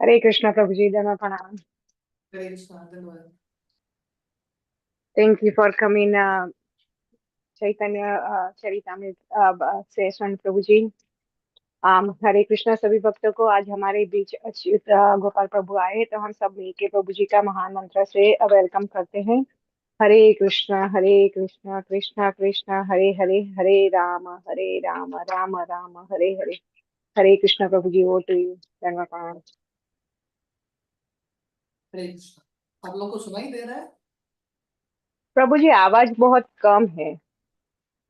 हरे कृष्णा प्रभु जी, धन्यवाद प्रणाम। हरे कृष्णा धन्यवाद। Thank you for coming Chaitanya Charitamrita session प्रभु जी। हरे कृष्णा सभी भक्तों को। आज हमारे बीच अच्युत गोपाल प्रभु आए तो हम सब मिलके प्रभु जी का महान मंत्र से वेलकम करते हैं। हरे कृष्णा कृष्णा कृष्णा हरे हरे, हरे राम राम राम हरे हरे। हरे कृष्णा प्रभु जी, वो टू यू। धन्यवाद प्रणाम। हरे कृष्णा। आप लोगों को सुनाई दे रहा है? प्रभु जी आवाज बहुत कम है।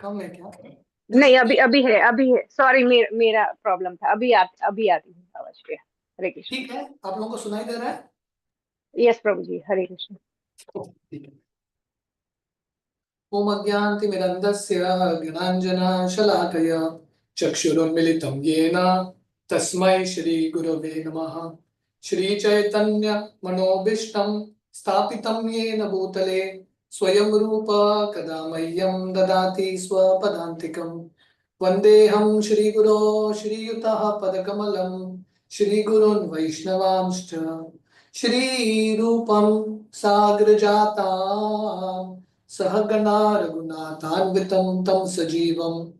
कम है क्या? नहीं, जस्ट अभी अभी है। सॉरी, मेरा प्रॉब्लम था। अभी आती है आवाज पे। हरे कृष्ण। ठीक है, आप लोगों को सुनाई दे रहा है? यस प्रभु जी, हरे कृष्ण। ठीक है। ओम अज्ञानतिमिरन्धस्य ज्ञानाञ्जनशलाकया चक्षुरुन्मिलितं येन तस्मै श्रीगुरवे नमः। श्रीचैतन्यमनोभीष्टं स्थापितं येन भूतले स्वयं रूप कदा मह्यं ददाति स्वपदान्तिकं। वन्देऽहं श्रीगुरो श्रीयुतः पदकमलं श्रीगुरून् वैष्णवांश्च श्रीरूपं साग्रजातां सहगणा रघुनाथान्वितं तं सजीवं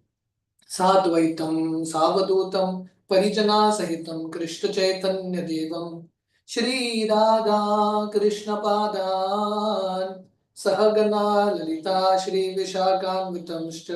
साद्वैतं सावधूतं परिजनासहितं कृष्णचैतन्यदेवं श्रीराधा कृष्णपादान् सहगणा ललिता श्रीविशाखान्वितंश्च।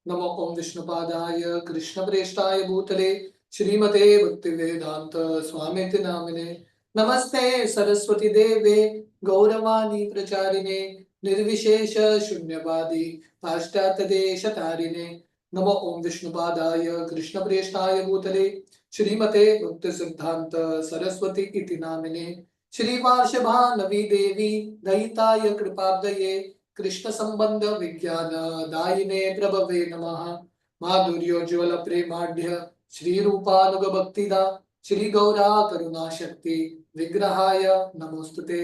नमो ओं विष्णुपादाय कृष्णप्रेष्ठाय भूतले श्रीमते भक्तिवेदान्त स्वामिति नामिने। नमस्ते सरस्वती देवे गौरवाणी प्रचारिणे निर्विशेष शून्यवादी पाश्चात्यदेशतारिणे। नमो ओं विष्णुपादाय कृष्णप्रेष्ठाय भूतले श्रीमते भक्ति सिद्धांत सरस्वती इति नामिने। श्रीवार्षभानवी देवी दयिताय कृपाब्दये कृष्ण संबंध विज्ञान दायिने प्रभवे नमः। माधुर्योज्वल प्रेमाढ्य श्री रूपानुग भक्तिदा श्री गौरा करुणा शक्ति विग्रहाय नमोस्तुते।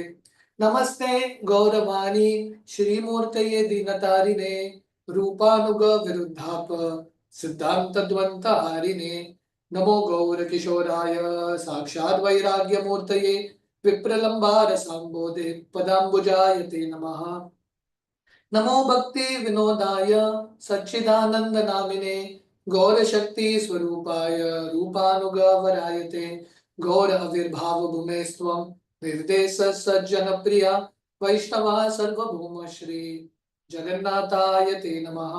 नमस्ते गौरवाणी श्रीमूर्तये दीनतारिणे रूपानुग विरुद्धाप सिद्धांत द्वंत हारिणे। नमो गौर किशोराय साक्षात् वैराग्य मूर्तये विप्रलंबार सांबोधे पदाम्बुजायते नमः। नमो भक्ति विनोदाय सच्चिदानंद नामिने गौर शक्ति स्वरूपाय रूपानुगवरायते। गौर आविर्भाव भूमे स्वं निर्देश सज्जन प्रिया वैष्णवा सर्वभौम श्री जगन्नाथाय ते नमः।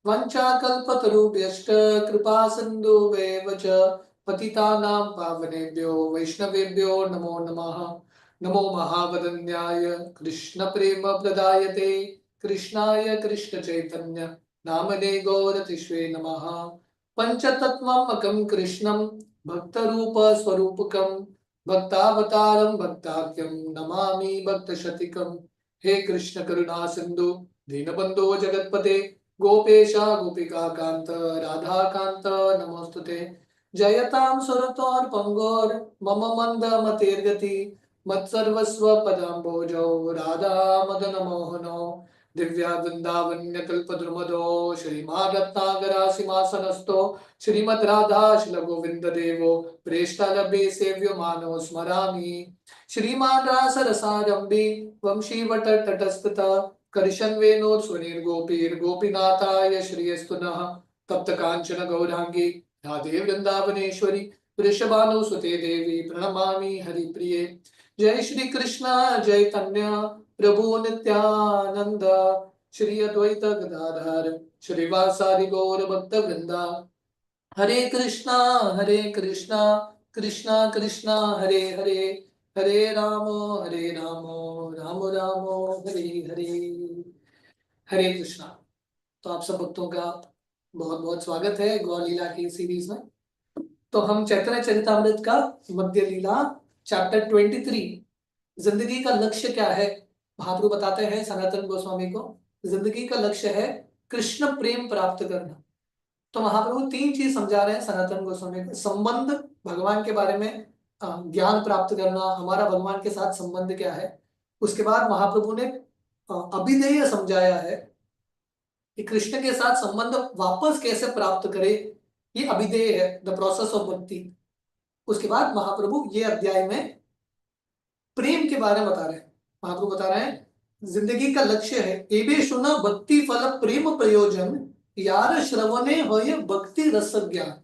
वंचाकल्पतरुभ्यश्च कृपा सिन्धुभ्येव च पतितानां पावनेभ्यो वैष्णवेभ्यो नमो नमः। नमो महावदन्याय कृष्ण प्रेम प्रदायते कृष्णाय कृष्ण चैतन्य नामने गौरतिष्वे नमः। पंचतत्त्वमकं कृष्णं भक्तरूप स्वरूपकं भक्तावतारं भक्ताख्यं नमामि भक्तशतिकं। हे कृष्ण करुणा सिंधु दीनबंधो जगतपते गोपेश गोपिका कांत राधा कांत नमोस्तुते। जयतां सुरतोर पंगोर मम मंद मतेर्गति मत्सर्वस्व पदाम्भोजौ राधा मदन मोहनो दिव्या वृंदावन्य कल्पद्रुमदो श्रीमारत्नागरासिंहासनस्थो श्रीमद् राधा शिल गोविंद देवो प्रेष्ठालभे सेव्यो मानो स्मरामि। श्रीमान रासरसारंभी वंशीवट तटस्थिता करशन वेणोर सुनीर गोपीनाथाय श्रीयस्तु नः। तप्त कांचन गौरांगी राधे वृंदावनेश्वरी वृषभानुसुते देवी प्रणमामि हरिप्रिये। जय श्री कृष्ण चैतन्य प्रभु नित्यानंद श्री अद्वैत गदाधर श्रीवासादि गौर भक्त वृंदा। हरे कृष्णा कृष्णा कृष्णा हरे हरे, हरे राम राम राम हरे हरे। हरे कृष्णा। तो आप सब भक्तों का बहुत बहुत स्वागत है गौर लीला की सीरीज में। तो हम चैतन्य चरितामृत का मध्य लीला चैप्टर 23 जिंदगी का लक्ष्य क्या है, महाप्रभु बताते हैं सनातन गोस्वामी को जिंदगी का लक्ष्य है कृष्ण प्रेम प्राप्त करना। तो महाप्रभु तीन चीज समझा रहे हैं सनातन गोस्वामी को। संबंध, भगवान के बारे में ज्ञान प्राप्त करना, हमारा भगवान के साथ संबंध क्या है। उसके बाद महाप्रभु ने अभिधेय समझाया है कि कृष्ण के साथ संबंध वापस कैसे प्राप्त करे। ये अभिधेय है, द प्रोसेस ऑफ भक्ति। उसके बाद महाप्रभु ये अध्याय में प्रेम के बारे में बता रहे हैं। महाप्रभु बता रहे हैं जिंदगी का लक्ष्य है एवेशु न भक्ति फल प्रेम प्रयोजन यार श्रवणे होय भक्ति रस ज्ञान।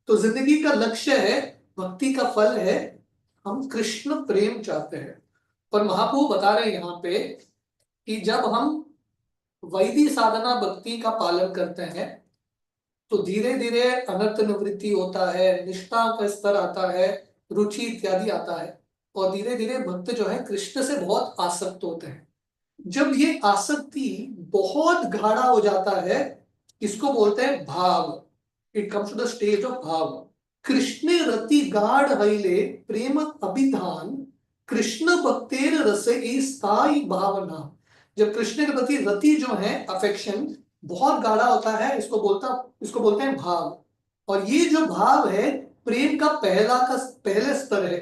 तो जिंदगी का लक्ष्य है, भक्ति का फल है, हम कृष्ण प्रेम चाहते हैं। और महाप्रभु बता रहे हैं यहाँ पे कि जब हम वैदिक साधना भक्ति का पालन करते हैं तो धीरे धीरे अनर्थ निवृत्ति होता है, निष्ठा का स्तर आता है, रुचि इत्यादि आता है, और धीरे धीरे भक्त जो है कृष्ण से बहुत आसक्त होते हैं। जब ये आसक्ति बहुत गाढ़ा हो जाता है, इसको बोलते हैं भाव। It comes to the stage of भाव। कृष्ण रति गाढ़ हईले प्रेम अभिधान कृष्ण भक्तेर रसे स्थायी भावना। जब कृष्ण के प्रति रति जो है, अफेक्शन बहुत गाढ़ा होता है, इसको बोलते हैं भाव। और ये जो भाव है प्रेम का पहले स्तर है।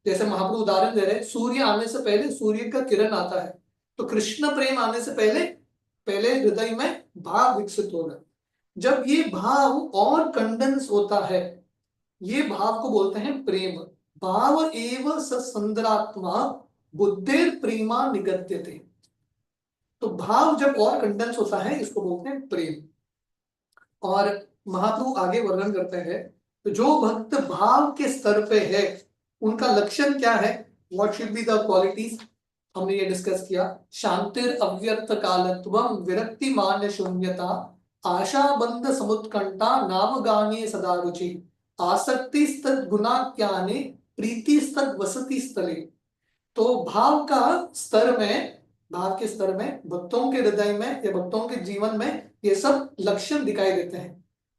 जैसे महाप्रभु उदाहरण दे रहे हैं, सूर्य आने से पहले सूर्य का किरण आता है, तो कृष्ण प्रेम आने से पहले हृदय में भाव विकसित होगा। जब ये भाव और कंडेंस होता है, ये भाव को बोलते हैं प्रेम। भाव एव संदरात्मा बुद्धेर प्रेमा निगद्यते। तो भाव जब और कंडेंस होता है, इसको बोलते हैं प्रेम। और महाप्रभु आगे वर्णन करते हैं, तो जो भक्त भाव के स्तर पे है, उनका लक्षण क्या है, what should be the qualities, हमने ये डिस्कस किया। शांतिर अव्यर्थ कालत्वम विरक्ति मान्य शून्यता आशा बंध समुत्कंठा नाम गाने सदा रुचि आसक्ति स्तद गुणाख्याने प्रीति स्तद वसति स्थले। तो भाव के स्तर में भक्तों के हृदय में या भक्तों के जीवन में ये सब लक्षण दिखाई देते हैं।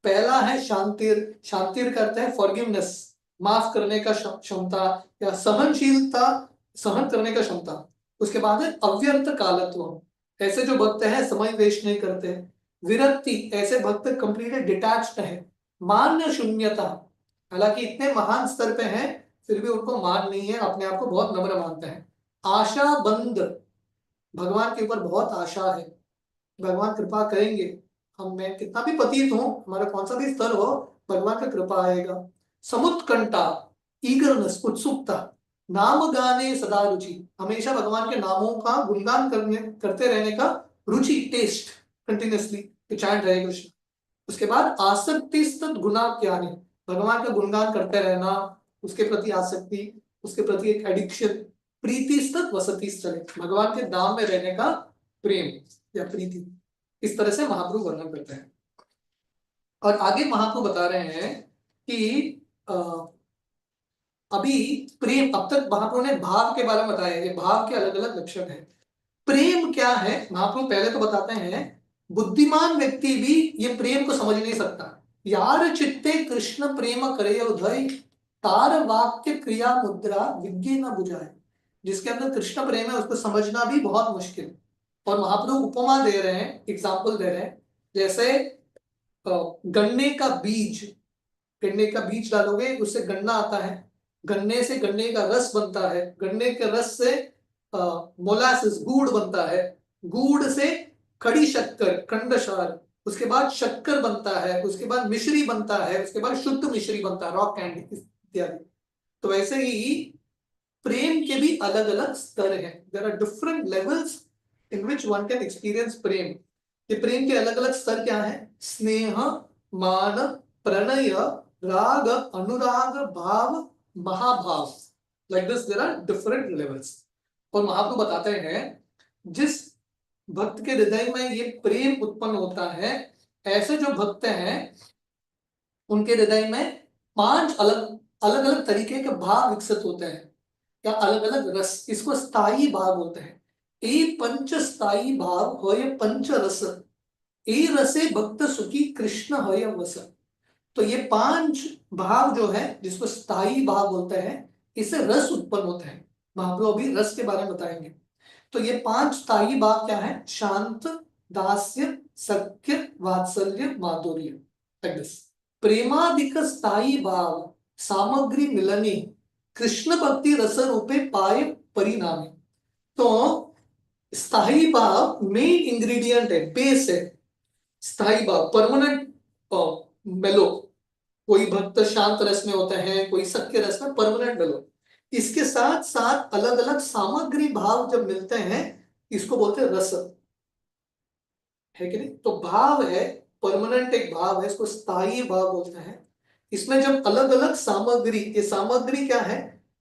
पहला है शांतिर करते हैं फॉरगिवनेस, माफ करने का क्षमता या सहनशीलता, सहन करने का क्षमता। उसके बाद है अव्यर्थ कालत्व, ऐसे जो भक्त हैं समय वेस्ट नहीं करते। विरक्ति, ऐसे भक्त कंप्लीटली डिटैच्ड है। मान्य शून्यता, हालांकि इतने महान स्तर पे हैं फिर भी उनको मान नहीं है, अपने आप को बहुत नम्र मानते हैं। आशा बंद, भगवान के ऊपर बहुत आशा है, भगवान कृपा करेंगे, हम मैं कितना भी पतित हूं, हमारा कौन सा भी स्तर हो, भगवान का कृपा आएगा। समुत्कंठा, ईगरनेस, उत्सुकता। नाम गाने सदा रुचि, हमेशा भगवान के नामों का गुणगान करते रहने का रुचि, टेस्ट, कंटिन्यूअसली चाहत रहे कृष्ण। उसके बाद आसक्ति स्तद गुणाख्याने, भगवान का गुणगान करते रहना, उसके प्रति आसक्ति, उसके प्रति एक एडिक्शन। प्रीति स्तद वसति स्थले, भगवान के धाम में रहने का प्रेम या प्रीति। इस तरह से महाप्रभु वर्णन करते हैं। और आगे महाप्रभु बता रहे हैं कि अभी प्रेम, अब तक महाप्रभु ने भाव के बारे में बताया, ये भाव के अलग अलग लक्षण है। प्रेम क्या है, महाप्रभु पहले तो बताते हैं, बुद्धिमान व्यक्ति भी ये प्रेम को समझ नहीं सकता। यार चित्ते कृष्ण प्रेम करे उदय तार वाक्य क्रिया मुद्रा विज्ञे न बुझाए। जिसके अंदर कृष्ण प्रेम है उसको समझना भी बहुत मुश्किल। और महाप्रभु उपमा दे रहे हैं, एग्जाम्पल दे रहे हैं, जैसे गन्ने का बीज डालोगे, उससे गन्ना आता है, गन्ने से गन्ने का रस बनता है, गन्ने के रस से मोलासिस गुड़ बनता है, गुड़ से खड़ी शक्कर खंडसार, उसके बाद शक्कर बनता है, उसके बाद मिश्री बनता है, उसके बाद शुद्ध मिश्री बनता है, रॉक कैंडी इत्यादि। तो वैसे ही प्रेम के भी अलग अलग स्तर हैं। There are different levels in which one can experience prem. ये प्रेम के अलग अलग स्तर क्या है, स्नेह, मान, प्रणय, राग, अनुराग, भाव, महाभाव, like this there are different levels. और महाप्रभु बताते हैं जिस भक्त के हृदय में ये प्रेम उत्पन्न होता है, ऐसे जो भक्त हैं उनके हृदय में 5 अलग अलग तरीके के भाव विकसित होते हैं, या अलग अलग रस, इसको स्थायी भाव बोलते हैं। ए पंच स्थायी भाव होय पंच रस, ए रसे भक्त सुखी कृष्ण हय वस। तो ये 5 भाव जो है, जिसको स्थायी भाव बोलते हैं, इससे रस उत्पन्न होते हैं। महाप्रभु अभी रस के बारे में बताएंगे। तो ये 5 स्थायी भाव क्या है, शांत, दास्य, सख्य, वात्सल्य, माधुर्य। प्रेमादिक स्थायी भाव सामग्री मिलने कृष्ण भक्ति रस रूपे पाए परिणामी। तो स्थायी भाव मेन इंग्रेडिएंट है, बेस है। स्थायी भाव परमानेंट मेलो, कोई भक्त शांत रस में होते हैं, कोई सत्य रस में, परमानेंट मिलो। इसके साथ साथ अलग अलग सामग्री भाव जब मिलते हैं, इसको बोलते हैं रस, है कि नहीं? तो भाव है, परमानेंट एक भाव है, इसको स्थायी भाव बोलते हैं। इसमें जब अलग अलग सामग्री, ये सामग्री क्या है?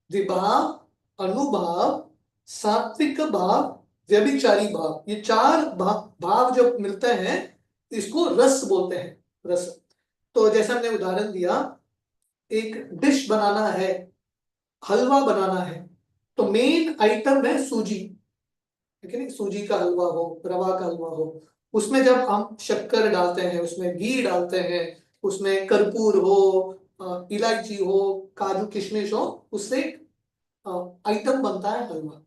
विभाव, अनुभाव, सात्विक भाव, व्यभिचारी भाव, ये चार भाव जब मिलते हैं इसको रस बोलते हैं, रस। तो जैसा हमने उदाहरण दिया, एक डिश बनाना है, हलवा बनाना है, तो मेन आइटम है सूजी, ठीक है ना? सूजी का हलवा हो, रवा का हलवा हो, उसमें जब हम शक्कर डालते हैं, उसमें घी डालते हैं, उसमें कर्पूर हो, इलायची हो, काजू किशमिश हो, उससे आइटम बनता है हलवा।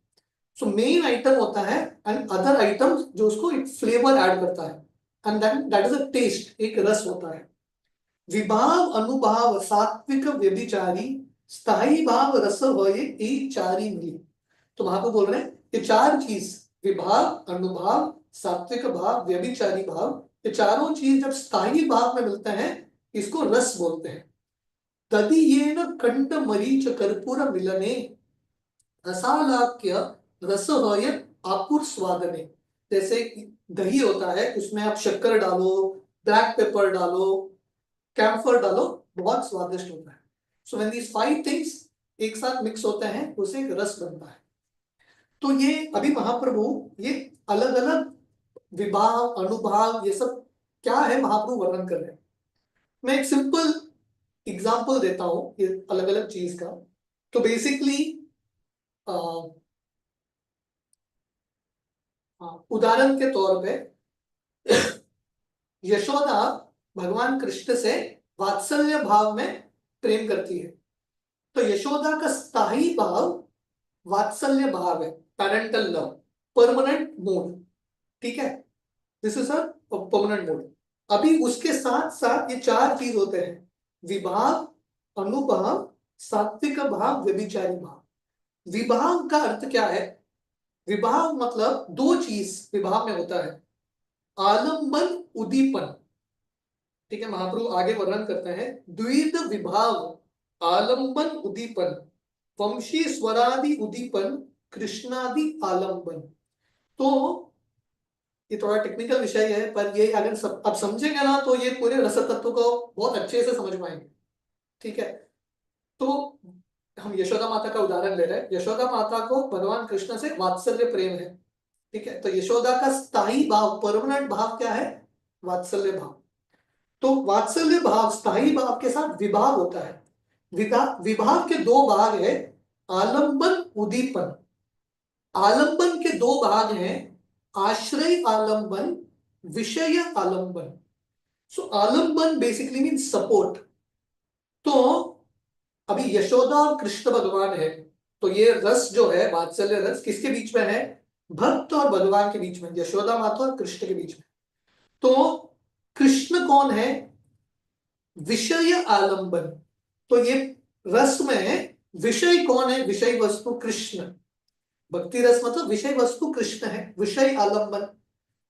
सो मेन आइटम होता है, एंड अदर आइटम जो उसको एक फ्लेवर ऐड करता है, and then that is a taste, एक रस होता है। विभाव, अनुभाव, सात्विक, व्यभिचारी, स्थायी भाव, रस भय, ये चारी मिली। तो वहां पर बोल रहे हैं ये चार चीज, विभाव, अनुभाव, सात्विक भाव, व्यभिचारी भाव, ये चारों चीज जब स्थायी भाव में मिलते हैं इसको रस बोलते हैं। तदीयेन कंठ मरीच कर्पूर मिलने रसालाक्य रस हय आपुर स्वादने। जैसे दही होता है, उसमें आप शक्कर डालो, ब्लैक पेपर डालो, कैम्फर डालो, बहुत स्वादिष्ट होता है। So when these five things एक साथ मिक्स होते हैं उसे एक रस बनता है। तो ये अभी महाप्रभु ये अलग अलग विभाव, अनुभाव, ये सब क्या है महाप्रभु वर्णन कर रहे हैं। मैं एक सिंपल एग्जाम्पल देता हूं ये अलग अलग चीज का। तो बेसिकली उदाहरण के तौर पे यशोदा भगवान कृष्ण से वात्सल्य भाव में प्रेम करती है, तो यशोदा का स्थायी भाव वात्सल्य भाव है, पैरेंटल लव, परमानेंट मूड, ठीक है? This is a permanent mood. अभी उसके साथ साथ ये चार चीज होते हैं, विभाव, अनुभाव, सात्विक भाव, व्यभिचारी भाव। विभाव का अर्थ क्या है? विभाव मतलब दो चीज विभाव में होता है, आलंबन, उदीपन, ठीक है? महाप्रभु आगे वर्णन करते हैं, द्विध विभाव, आलंबन, उदीपन, वंशी स्वरादि उदीपन, कृष्णादि आलंबन। तो ये थोड़ा टेक्निकल विषय है, पर ये अगर अब समझेंगे ना तो ये पूरे रस तत्व को बहुत अच्छे से समझ पाएंगे, ठीक है? तो हम यशोदा माता का उदाहरण ले रहे हैं। यशोदा माता को भगवान कृष्ण से वात्सल्य प्रेम है, ठीक है? तो यशोदा का स्थायी भाव, परमानेंट भाव क्या है? वात्सल्य भाव। तो वात्सल्य भाव, स्थायी भाव के साथ विभाव होता है। विभाव के दो भाग है, आलंबन, उदीपन। आलंबन के दो भाग हैं, आश्रय आलंबन, विषय आलंबन। सो आलंबन बेसिकली मीन सपोर्ट। तो अभी यशोदा और कृष्ण भगवान है, तो ये रस जो है वात्सल्य रस किसके बीच में है? भक्त और भगवान के बीच में, यशोदा माता और कृष्ण के बीच में। तो कृष्ण कौन है? विषय आलंबन। तो ये रस में विषय कौन है? विषय वस्तु कृष्ण। भक्ति रस मतलब विषय वस्तु कृष्ण है, विषय आलंबन।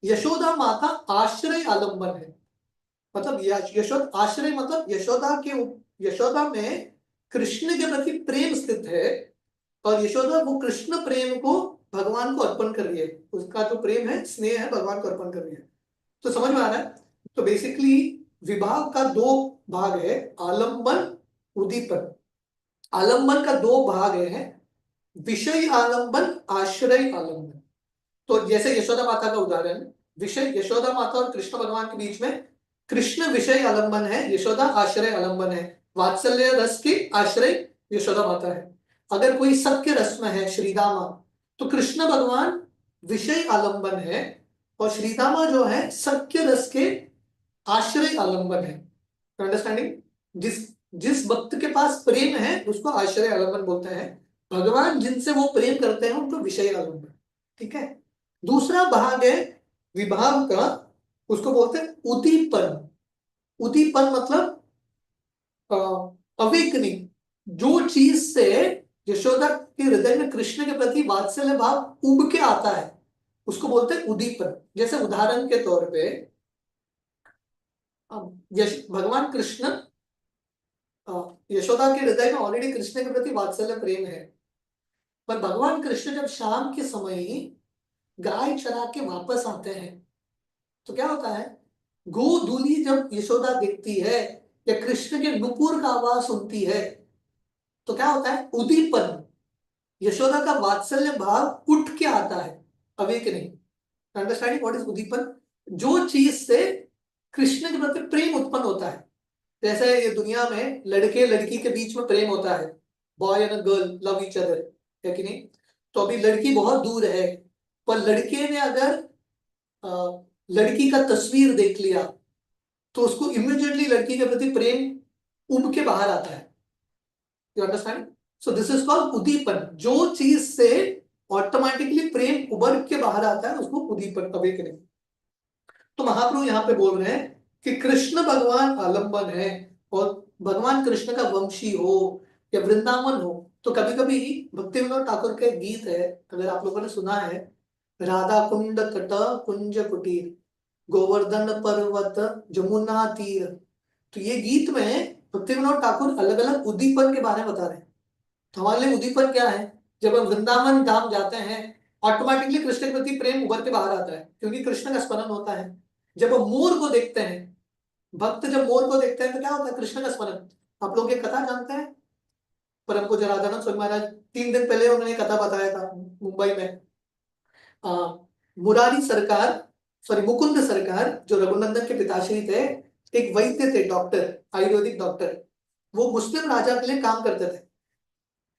यशोदा माता आश्रय आलंबन है, मतलब यशोदा आश्रय मतलब यशोदा में कृष्ण के प्रति प्रेम स्थित है, और यशोदा वो कृष्ण प्रेम को भगवान को अर्पण कर रही है, उसका जो प्रेम है, स्नेह है, भगवान को अर्पण कर रही है। तो समझ में आ रहा है? तो बेसिकली विभाव का दो भाग है, आलंबन, उदीपन। आलंबन का दो भाग है, विषय आलंबन, आश्रय आलंबन। तो जैसे यशोदा माता का उदाहरण, विषय यशोदा माता और कृष्ण भगवान के बीच में कृष्ण विषय आलंबन है, यशोदा आश्रय आलंबन है। वात्सल्य रस की आश्रय यशोदा माता है। अगर कोई सत्य रस में है, श्रीदामा, तो कृष्ण भगवान विषय आलंबन है, और श्रीदामा जो है सत्य रस के आश्रय आलंबन है। अंडरस्टैंडिंग? जिस जिस भक्त के पास प्रेम है उसको आश्रय आलंबन बोलते हैं, भगवान जिनसे वो प्रेम करते हैं उनको विषय आलंबन, ठीक है? दूसरा भाग है विभाव का, उसको बोलते हैं उदीपन। उदीपन मतलब अवेकनिंग, जो चीज से यशोदा के हृदय में कृष्ण के प्रति वात्सल्य भाव उब के आता है उसको बोलते हैं उदीपन। जैसे उदाहरण के तौर पे भगवान कृष्ण यशोदा के हृदय में ऑलरेडी कृष्ण के प्रति वात्सल्य प्रेम है, पर भगवान कृष्ण जब शाम के समय गाय चरा के वापस आते हैं तो क्या होता है, गोधूली जब यशोदा देखती है या कृष्ण के नुपुर का आवाज सुनती है तो क्या होता है, उदीपन, यशोदा का वात्सल्य भाव उठ के आता है, awakening. Understanding what is uddipan? जो चीज से कृष्ण के प्रति प्रेम उत्पन्न होता है। जैसे ये दुनिया में लड़के लड़की के बीच में प्रेम होता है, boy and girl love each other, है कि नहीं? तो अभी लड़की बहुत दूर है, पर लड़के ने अगर लड़की का तस्वीर देख लिया तो उसको इमीडिएटली लड़की के प्रति प्रेम उब के बाहर आता है। You understand? So this is called uddipan. जो चीज से ऑटोमेटिकली प्रेम उभर के बाहर आता है उसको उदीपन, अवेकनिंग। तो महाप्रभु यहाँ पे बोल रहे हैं कि कृष्ण भगवान आलंबन है, और भगवान कृष्ण का वंशी हो या वृंदावन हो। तो कभी कभी भक्ति विनोद ठाकुर का एक गीत है, अगर आप लोगों ने सुना है, राधा कुंड तट कुंज कुटीर, गोवर्धन पर्वत जमुना तीर। तो ये गीत में भक्ति विनोद ठाकुर अलग अलग उद्दीपन के बारे में बता रहे हैं। तो हमारे लिए उद्दीपन क्या है? जब हम वृंदावन धाम जाते हैं ऑटोमेटिकली कृष्ण के प्रति प्रेम उभर के बाहर आता है, क्योंकि कृष्ण का स्मरण होता है। जब हम मोर को देखते हैं, भक्त जब मोर को देखते हैं तो क्या होता है, कृष्ण का स्मरण। आप लोग ये कथा जानते हैं? परम पूज्य राधानंद स्वामी महाराज 3 दिन पहले उन्होंने कथा बताया था मुंबई में। मुरारी सरकार, सॉरी मुकुंद सरकार, जो रघुनंदन के पिताश्री थे, एक वैद्य थे, डॉक्टर, आयुर्वेदिक डॉक्टर। वो मुस्लिम राजा के लिए काम करते थे।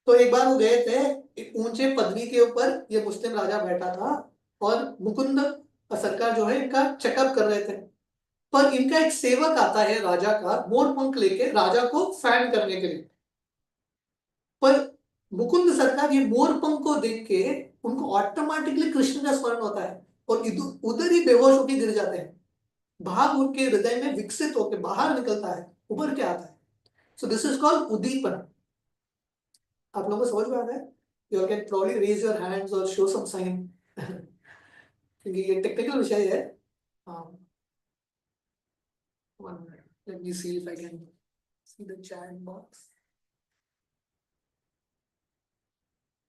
तो एक बार वो गए थे, एक ऊंचे पदवी के ऊपर ये मुस्लिम राजा बैठा था, और मुकुंद सरकार जो है इनका चेकअप कर रहे थे। पर इनका एक सेवक आता है राजा का, मोर पंख लेके राजा को फैन करने के लिए। पर मुकुंद सरकार ये मोर पंख को देख के उनको ऑटोमेटिकली कृष्ण का स्मरण होता है, और उधर ही बेहोश होकर गिर जाते हैं। भाव उनके हृदय में विकसित होकर बाहर निकलता है, उभर के आता है। So this is called uddipan. आप लोगों को समझ में आता है? You can probably raise your hands और शो सम साइन, क्योंकि ये टेक्निकल विषय है। One minute. Let me see if I can see the chat box.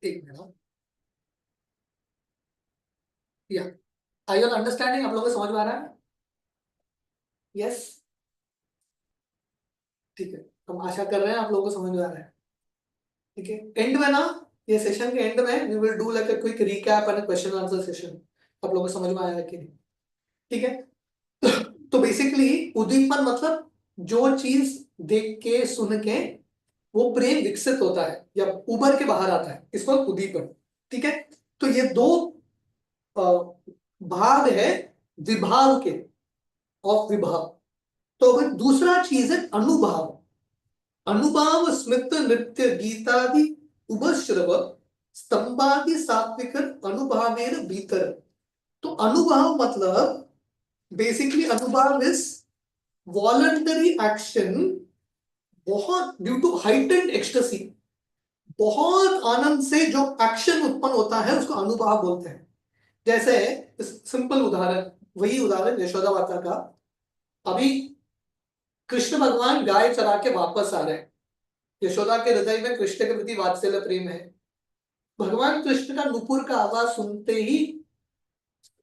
एक मिनट। या आई एम अंडरस्टैंडिंग, आप लोगों को समझ में आ रहा है? यस, ठीक है। हम आशा कर रहे हैं आप लोगों को समझ में आ रहा है। ठीक है, एंड में ना, ये सेशन के एंड में we will do like a quick recap and question answer session. आप लोगों को समझ में आया कि नहीं? ठीक है। तो बेसिकली उद्दीपन मतलब जो चीज देख के सुन के वो प्रेम विकसित होता है या उभर के बाहर आता है, इसको उद्दीपन। ठीक है। तो ये दो भाग है विभाव के, ऑफ विभाव। तो अब दूसरा चीज है अनुभाव। अनुभाव स्मित नृत्य गीतादि उपश्रव स्तंभादि सात्विक अनुभावेर भीतर। तो अनुभाव मतलब बेसिकली अनुभाव इज वॉलंटरी एक्शन, बहुत ड्यू टू हाइटेंड एक्सटेसी, बहुत आनंद से जो एक्शन उत्पन्न होता है उसको अनुभाव बोलते हैं। जैसे सिंपल उदाहरण, वही उदाहरण यशोदा माता का। अभी कृष्ण भगवान गाय चरा के वापस आ रहे हैं, यशोदा के हृदय में कृष्ण के प्रति वात्सल्य प्रेम है। भगवान कृष्ण का नुपुर का आवाज सुनते ही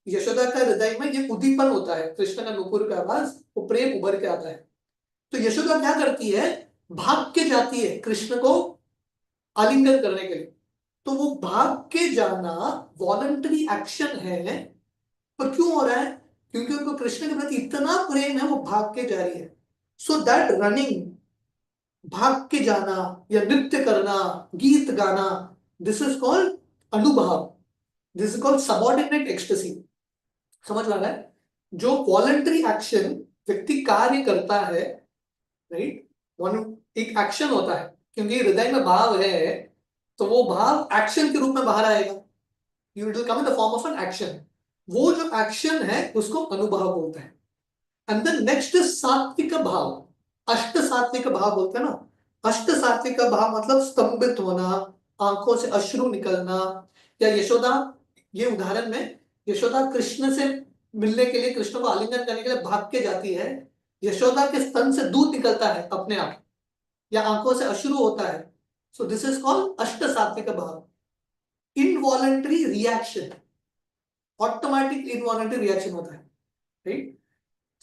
यशोदा का हृदय में ये उद्दीपन होता है, कृष्ण का नुपुर का आवाज, वो प्रेम उभर के आता है। तो यशोदा क्या करती है, भाग के जाती है कृष्ण को आलिंगन करने के लिए। तो वो भाग के जाना वॉलंटरी एक्शन है। पर क्यों हो रहा है? क्योंकि उनको कृष्ण के प्रति इतना प्रेम है, वो भाग के जा रही है। सो दैट रनिंग, भाग के जाना या नृत्य करना, गीत गाना, दिस इज कॉल्ड अनुभाव, this is called subordinate ecstasy. समझ आ रहा है? जो वॉलंटरी एक्शन व्यक्ति कार्य करता है, राइट, एक एक्शन होता है, क्योंकि हृदय में भाव है तो वो भाव एक्शन के रूप में बाहर आएगा। You will come in the form of an action. वो जो एक्शन है उसको अनुभाव बोलते हैं। एंड देन नेक्स्ट सात्विक भाव, अष्ट सात्विक भाव बोलते हैं ना। अष्ट सात्विक भाव मतलब स्तंभित होना, आंखों से अश्रु निकलना। या यशोदा, ये उदाहरण में यशोदा कृष्ण से मिलने के लिए, कृष्ण को आलिंगन करने के लिए भाग के जाती है, यशोदा के स्तन से दूध निकलता है अपने आप। या आंखों से अश्रु होता है, सो दिस इज कॉल्ड अष्ट सात्विक भाव। Involuntary reaction, automatic involuntary reaction होता है, right.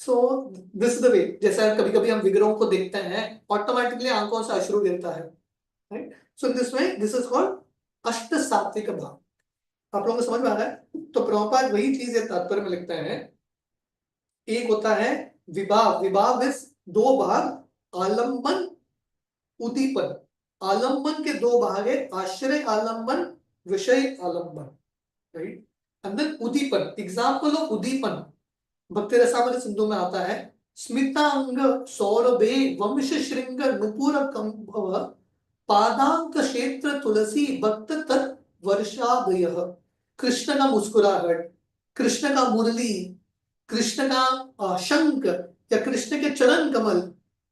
So this is the way, जैसा कभी कभी हम विग्रहों को देखते हैं, ऑटोमेटिकली आंखों से अश्रु गिरता है, right. So this way this is called अष्ट सात्विक भाव। आप लोगों को समझ में आ रहा है? तो प्रभुपाद वही चीज है तात्पर्य में लिखते हैं। एक होता है विभाव, विभाव इज दो भाग, आलंबन, उदीपन। आलंबन के दो भाग है, आश्रय आलंबन, विषय आलंबन, right. And then uddipan, example of uddipan Bhakti Rasamrita Sindhu में आता है, स्मितांग सौरभे वंश श्रृंग नुपुर कंभव पादांक क्षेत्र तुलसी भक्त तत् वर्षादय। कृष्ण का मुस्कुराहट, कृष्ण का मुरली, कृष्ण का शंख, या कृष्ण के चरण कमल,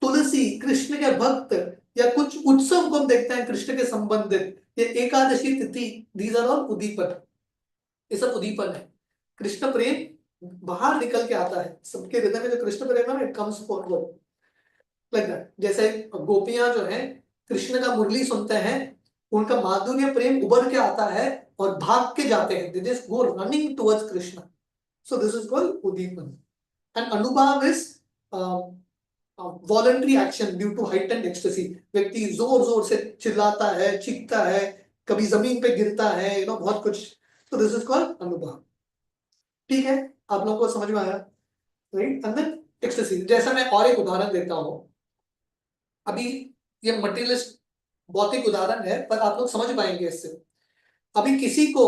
तुलसी, कृष्ण के भक्त, या कुछ उत्सव को हम देखते हैं कृष्ण के संबंधित, ये एकादशी तिथि, दीज आर ऑल उदीपन। ये सब उदीपन है। कृष्ण प्रेम बाहर निकल के आता है, सबके हृदय में जो कृष्ण प्रेम है ना, it comes forward like that. जैसे गोपियां जो है कृष्ण का मुरली सुनते हैं, उनका माधुर्य प्रेम उभर के आता है और भाग के जाते हैं, they just go running towards Krishna. So this is called uddipan. And anubhav is voluntary action due to heightened ecstasy. व्यक्ति जोर जोर से चिल्लाता है, चीखता है, कभी जमीन पे गिरता है, बहुत कुछ। तो दिस इज कॉल्ड अनुभव। ठीक है, आप लोगों को समझ में आया, राइट। एंड देन एक्सटेसी, जैसा मैं और एक उदाहरण देता हूं। अभी ये मटेरियलिस्ट भौतिक उदाहरण है, पर आप लोग समझ पाएंगे इससे। अभी किसी को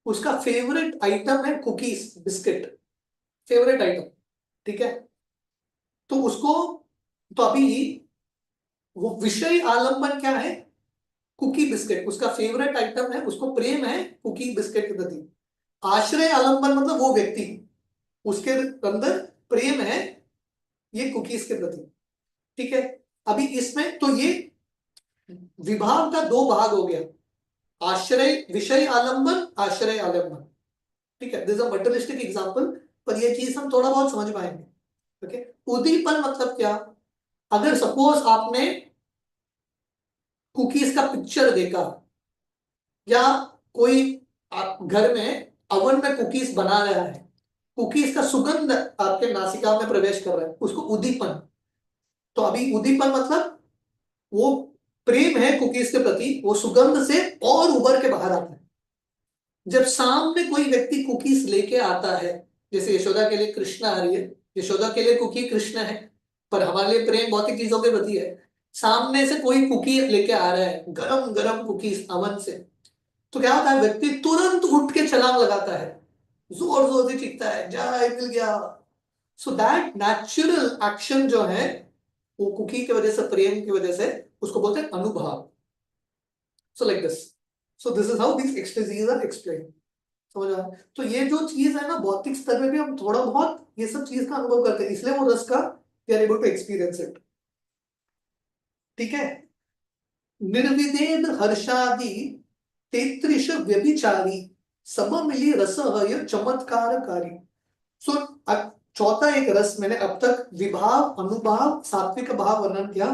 उसका फेवरेट आइटम है कुकीज, बिस्किट, फेवरेट आइटम, ठीक है। तो उसको, तो अभी वो विषय आलंबन क्या है, कुकी बिस्किट, उसका फेवरेट आइटम है, उसको प्रेम है कुकी बिस्किट के प्रति। आश्रय आलंबन मतलब वो व्यक्ति, उसके अंदर प्रेम है ये कुकीज के प्रति, ठीक है। अभी इसमें तो ये विभाव का दो भाग हो गया, आश्रय, विषय आलंबन, आश्रय आलंबन, ठीक है। This is a materialistic example, पर ये चीज हम थोड़ा बहुत समझ पाएंगे, ओके। उद्दीपन मतलब क्या, अगर सपोज आपने कुकीज का पिक्चर देखा, या कोई आप घर में अवन में कुकीज बना रहा है, कुकीज का सुगंध आपके नासिका में प्रवेश कर रहा है, उसको उद्दीपन। तो अभी उद्दीपन मतलब वो प्रेम है कुकीज के प्रति, वो सुगंध से और उभर के बाहर आता है। जब सामने कोई व्यक्ति कुकीज लेके आता है, जैसे यशोदा के लिए कृष्ण आ रही है, यशोदा के लिए कुकी कृष्ण है, पर हमारे लिए प्रेम भौतिक चीजों के प्रति है। सामने से कोई कुकी लेके आ रहा है, गरम गरम कुकीज अवन से, तो क्या होता है, व्यक्ति तुरंत उठ के छलांग लगाता है, जोर जोर से चीखता है, जय मिल गया। सो दैट नेचुरल एक्शन जो है, वो कुकी की वजह से, प्रेम की वजह से, उसको बोलते हैं अनुभव। So like this, so this is how this ecstasies are explained. समझ रहा है? तो ये जो चीज है ना, भौतिक स्तर में भी हम थोड़ा बहुत ये सब चीज का अनुभव करते हैं, इसलिए वो रस का we are able to experience it, ठीक है। निर्विदेद हर्षादि तेत्रिश व्यभिचारी सममिली रस है चमत्कारकारी। सो चौथा एक रस मैंने अब तक विभाव, अनुभाव, सात्विक भाव वर्णन किया,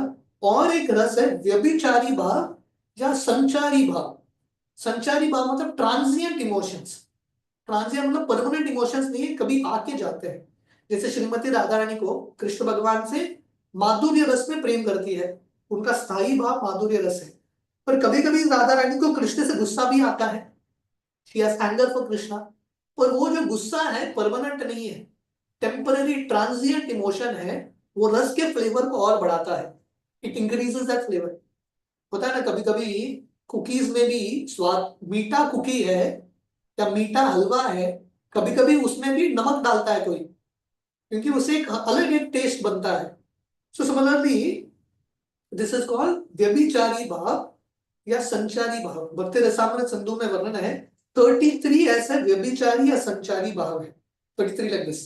और एक रस है व्यभिचारी भाव या संचारी भाव। संचारी भाव मतलब ट्रांजिएंट इमोशंस, ट्रांजिएंट मतलब परमानेंट इमोशंस नहीं है, कभी आके जाते हैं। जैसे श्रीमती राधा रानी को कृष्ण भगवान से माधुर्य रस में प्रेम करती है, उनका स्थायी भाव माधुर्य रस है। पर कभी कभी राधा रानी को कृष्ण से गुस्सा भी आता है, she has anger for Krishna, पर वो जो गुस्सा है परमानेंट नहीं है, टेम्पररी ट्रांजिएंट इमोशन है, वो रस के फ्लेवर को और बढ़ाता है, इट इंक्रीजेस दैट फ्लेवर। होता है ना कभी कभी कुकीज में भी स्वाद, मीठा कुकी है या मीठा हलवा है, कभी कभी उसमें भी नमक डालता है कोई, क्योंकि उससे एक अलग एक टेस्ट बनता है। So similarly this is called व्यभिचारी भाव या संचारी भाव। भक्ति रसामृत सिंधु में वर्णन है 33 ऐसे व्यभिचारी या संचारी भाव है, 33 लाइक दिस।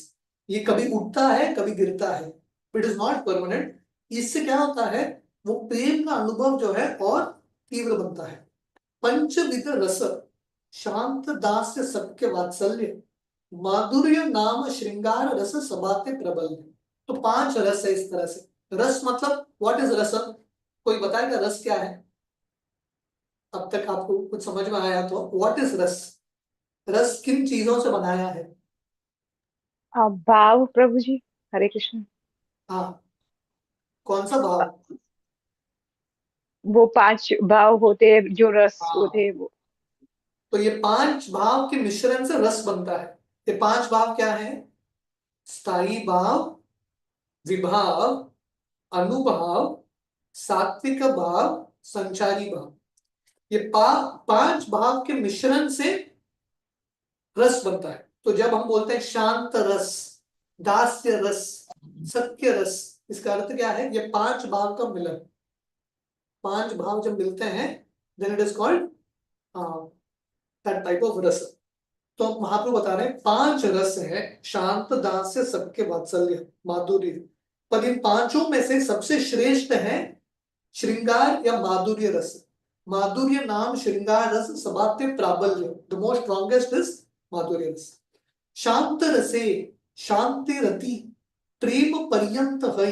ये कभी उठता है कभी गिरता है, इट इज नॉट परमानेंट। इससे क्या होता है, वो प्रेम का अनुभव जो है और तीव्र बनता है। पंचविध रस, शांत दास्य सत्य वात्सल्य, माधुर्य नाम श्रृंगार रस सबाते प्रबल। तो 5 रस है इस तरह से। रस मतलब व्हाट इज रस, कोई बताएगा रस क्या है? अब तक आपको कुछ समझ में आया तो व्हाट इज रस? रस किन चीजों से बनाया है? भाव प्रभु जी। हरे कृष्ण। हाँ, कौन सा भाव? वो 5 भाव होते हैं जो रस होते हाँ, हैं वो। तो ये 5 भाव के मिश्रण से रस बनता है। ये 5 भाव क्या है? स्थायी भाव, विभाव, अनुभाव, सात्विक भाव, संचारी भाव। ये 5 भाव के मिश्रण से रस बनता है। तो जब हम बोलते हैं शांत रस, दास्य रस, सत्य रस, इसका अर्थ क्या है? ये 5 भाव का मिलन। 5 भाव जब मिलते हैं then it is called that type of रस। तो महाप्रभु बता रहे हैं 5 रस है, शांत, दास्य, सत्य, वात्सल्य, माधुर्य। पर इन पांचों में से सबसे श्रेष्ठ है श्रृंगार या माधुर्य रस। माधुर्य नाम श्रृंगार रस सबाते प्राबल्य, द मोस्ट स्ट्रॉन्गेस्ट इज माधुर्य रस। शांत रसे शांति रति प्रेम पर्यंत है,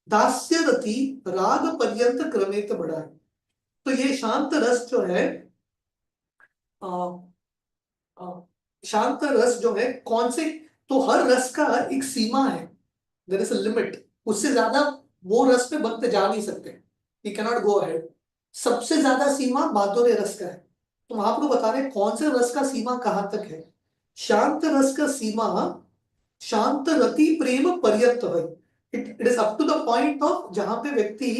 दास्य रति राग पर्यंत क्रमेत बढ़ा है। तो ये शांत रस जो है, आ, आ, शांत रस जो है कौन से, तो हर रस का एक सीमा है, देयर इज अ लिमिट। उससे ज्यादा वो रस पे भक्त जा नहीं सकते, he can not go ahead. सबसे ज्यादा सीमा माधुर्य रस का है। तो महाप्रभु बता रहे हैं कौन से रस का सीमा कहां तक है। शांत रस का सीमा शांत रति प्रेम पर्यंत है। It is up to the point of जहां पे व्यक्ति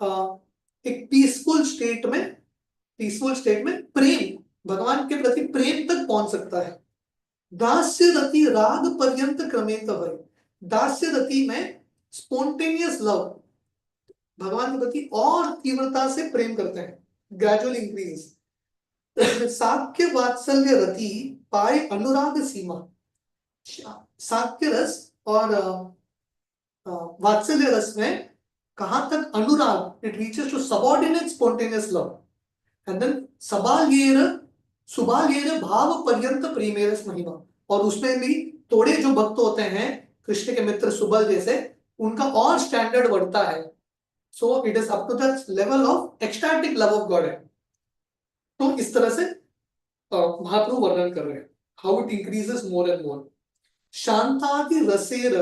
अ, एक पीसफुल स्टेट में प्रेम, भगवान के प्रति प्रेम तक पहुंच सकता है। दास्य रति राग पर्यंत क्रमेत है। दास्य रति में स्पॉन्टेनियस लव, भगवान के प्रति और तीव्रता से प्रेम करते हैं, ग्रेजुअली इंक्रीज। साक्य वात्सल्य रति पाए अनुराग सीमा। साक्य रस और वात्सल्य रस में कहां तक अनुराग, it reaches to subordinate spontaneous love. And then सबाल्येर सुबाल्येर भाव पर्यंत प्रेमेरस महिमा। और उसमें भी थोड़े जो भक्त होते हैं कृष्ण के मित्र सुबल जैसे, उनका और स्टैंडर्ड बढ़ता है। So it is up to the level of ecstatic love of God है। तो इस तरह से महाप्रभु वर्णन कर रहे हैं how it increases more and more. शांतादि रसेर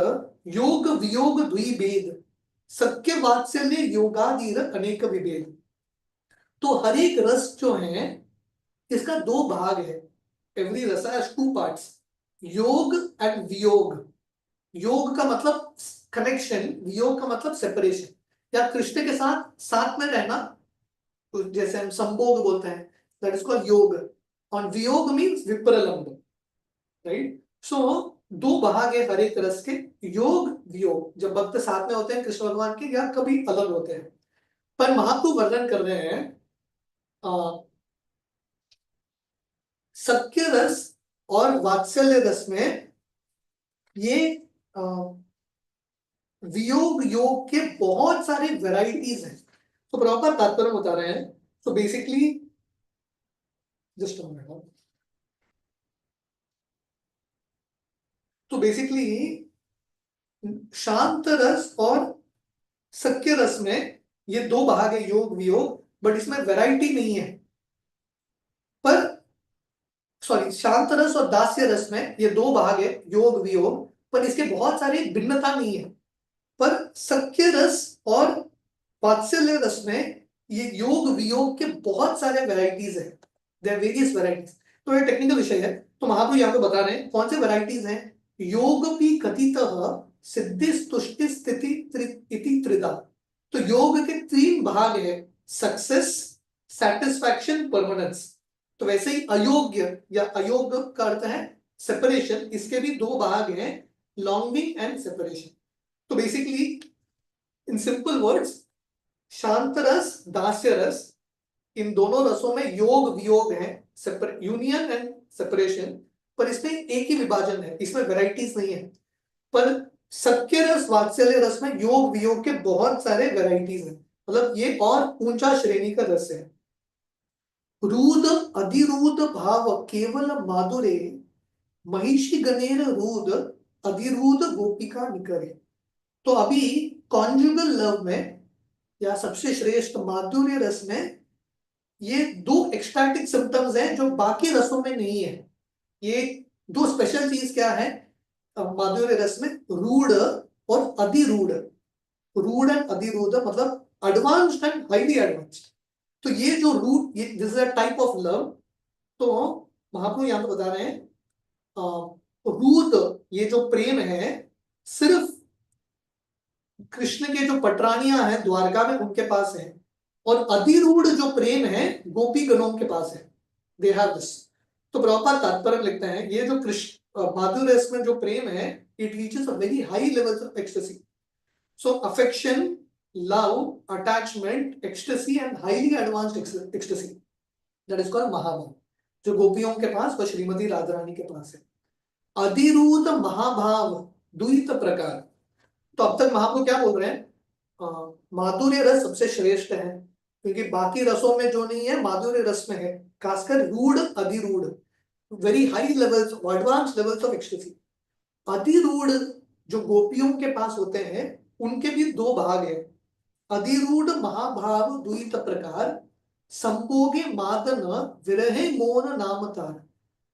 योग वियोग द्विभेद, सत्य वात्सल्य योगादीर अनेक विभेद। तो हर एक रस जो है इसका 2 भाग है। एवरी रस हैज 2 पार्ट्स, योग एंड वियोग। योग का मतलब कनेक्शन, वियोग का मतलब सेपरेशन, या कृष्ण के साथ साथ में रहना, तो जैसे हम संभोग बोलते हैं, दैट इज कॉल्ड योग। और वियोग मींस विप्रलंब, राइट। सो 2 भाग है हर एक रस के, योग वियोग, जब भक्त साथ में होते हैं कृष्ण भगवान के या कभी अलग होते हैं। पर महाप्रभु वर्णन कर रहे हैं सत्य रस और वात्सल्य रस में ये अ, वियोग योग के बहुत सारे वेराइटीज हैं। तो प्रॉपर तात्पर्य बता रहे हैं। तो बेसिकली जस्ट तो बेसिकली शांत रस और सत्य रस में ये 2 भाग है, योग वियोग, बट इसमें वैरायटी नहीं है। पर सॉरी, शांत रस और दास्य रस में ये 2 भाग है, योग वियोग, पर इसके बहुत सारी भिन्नता नहीं है। पर सत्य रस और वात्सल्य रस में ये योग वियोग के बहुत सारे वेराइटीज है, देयर वेरियस वेराइटीज। तो ये टेक्निकल विषय है। तो महाप्रभु यहाँ पे बता रहे हैं कौन से वेराइटीज हैं। योग भी कथितः सिद्धि तुष्टि स्थिति इति त्रिधा। तो योग के 3 भाग है, सक्सेस, सेटिस्फैक्शन, परमानेंस। तो वैसे ही अयोग्य या अयोग का अर्थ है सेपरेशन, इसके भी 2 भाग हैं, लॉन्गिंग एंड सेपरेशन। तो बेसिकली इन सिंपल वर्ड्स, शांत रस दास्य रस, इन दोनों रसों में योग वियोग है, यूनियन एंड सेपरेशन, पर इसमें एक ही विभाजन है, इसमें वेराइटीज नहीं है। पर सत्य रस वात्सल्य रस में योग वियोग के बहुत सारे वेराइटीज हैं, मतलब ये और ऊंचा श्रेणी का रस है। रूद अधिरूद भाव केवल माधुरे, महिषी गणेर रूद अधिरूद गोपिका निकरे। तो अभी कॉन्जुगल लव में या सबसे श्रेष्ठ माधुर्य रस में ये दो एक्सटैटिक सिम्टम्स हैं जो बाकी रसों में नहीं है। ये दो स्पेशल चीज क्या है माधुर्य रस में? रूढ़ और अधिरूढ़। रूढ़ एंड अधिरूढ़ मतलब एडवांस्ड एंड हाईली एडवांस्ड। तो ये जो रूढ़, ये this is a type of love. तो महाप्रभु यहाँ पे बता रहे हैं रूढ़ ये जो प्रेम है सिर्फ कृष्ण के जो पटरानियां हैं द्वारका में उनके पास है, और अधिरूढ़ जो प्रेम है गोपी गणों के पास है। They have this. तो प्रभुपाद तात्पर्य लिखते हैं ये जो कृष्ण माधुर्य रस में जो प्रेम है it reaches a very high level of ecstasy. So affection, love, attachment, ecstasy and highly advanced ecstasy, that is called mahabhav. जो गोपियों के पास व श्रीमती राधा रानी के पास है। अधिरूढ़ महाभाव द्वित प्रकार। तो अब तक महाप्रभु क्या बोल रहे हैं? माधुर्य रस सबसे श्रेष्ठ है क्योंकि बाकी रसों में जो नहीं है माधुर्य रस में है, खासकर रूढ़ अधिरूढ़, very high levels, advance levels of ecstasy. अधिरूढ़ जो गोपियों के पास होते हैं उनके भी दो भाग है। अधिरूढ़ महाभाव द्वित प्रकार, संभोगे मादन विरहे मोन नामतार।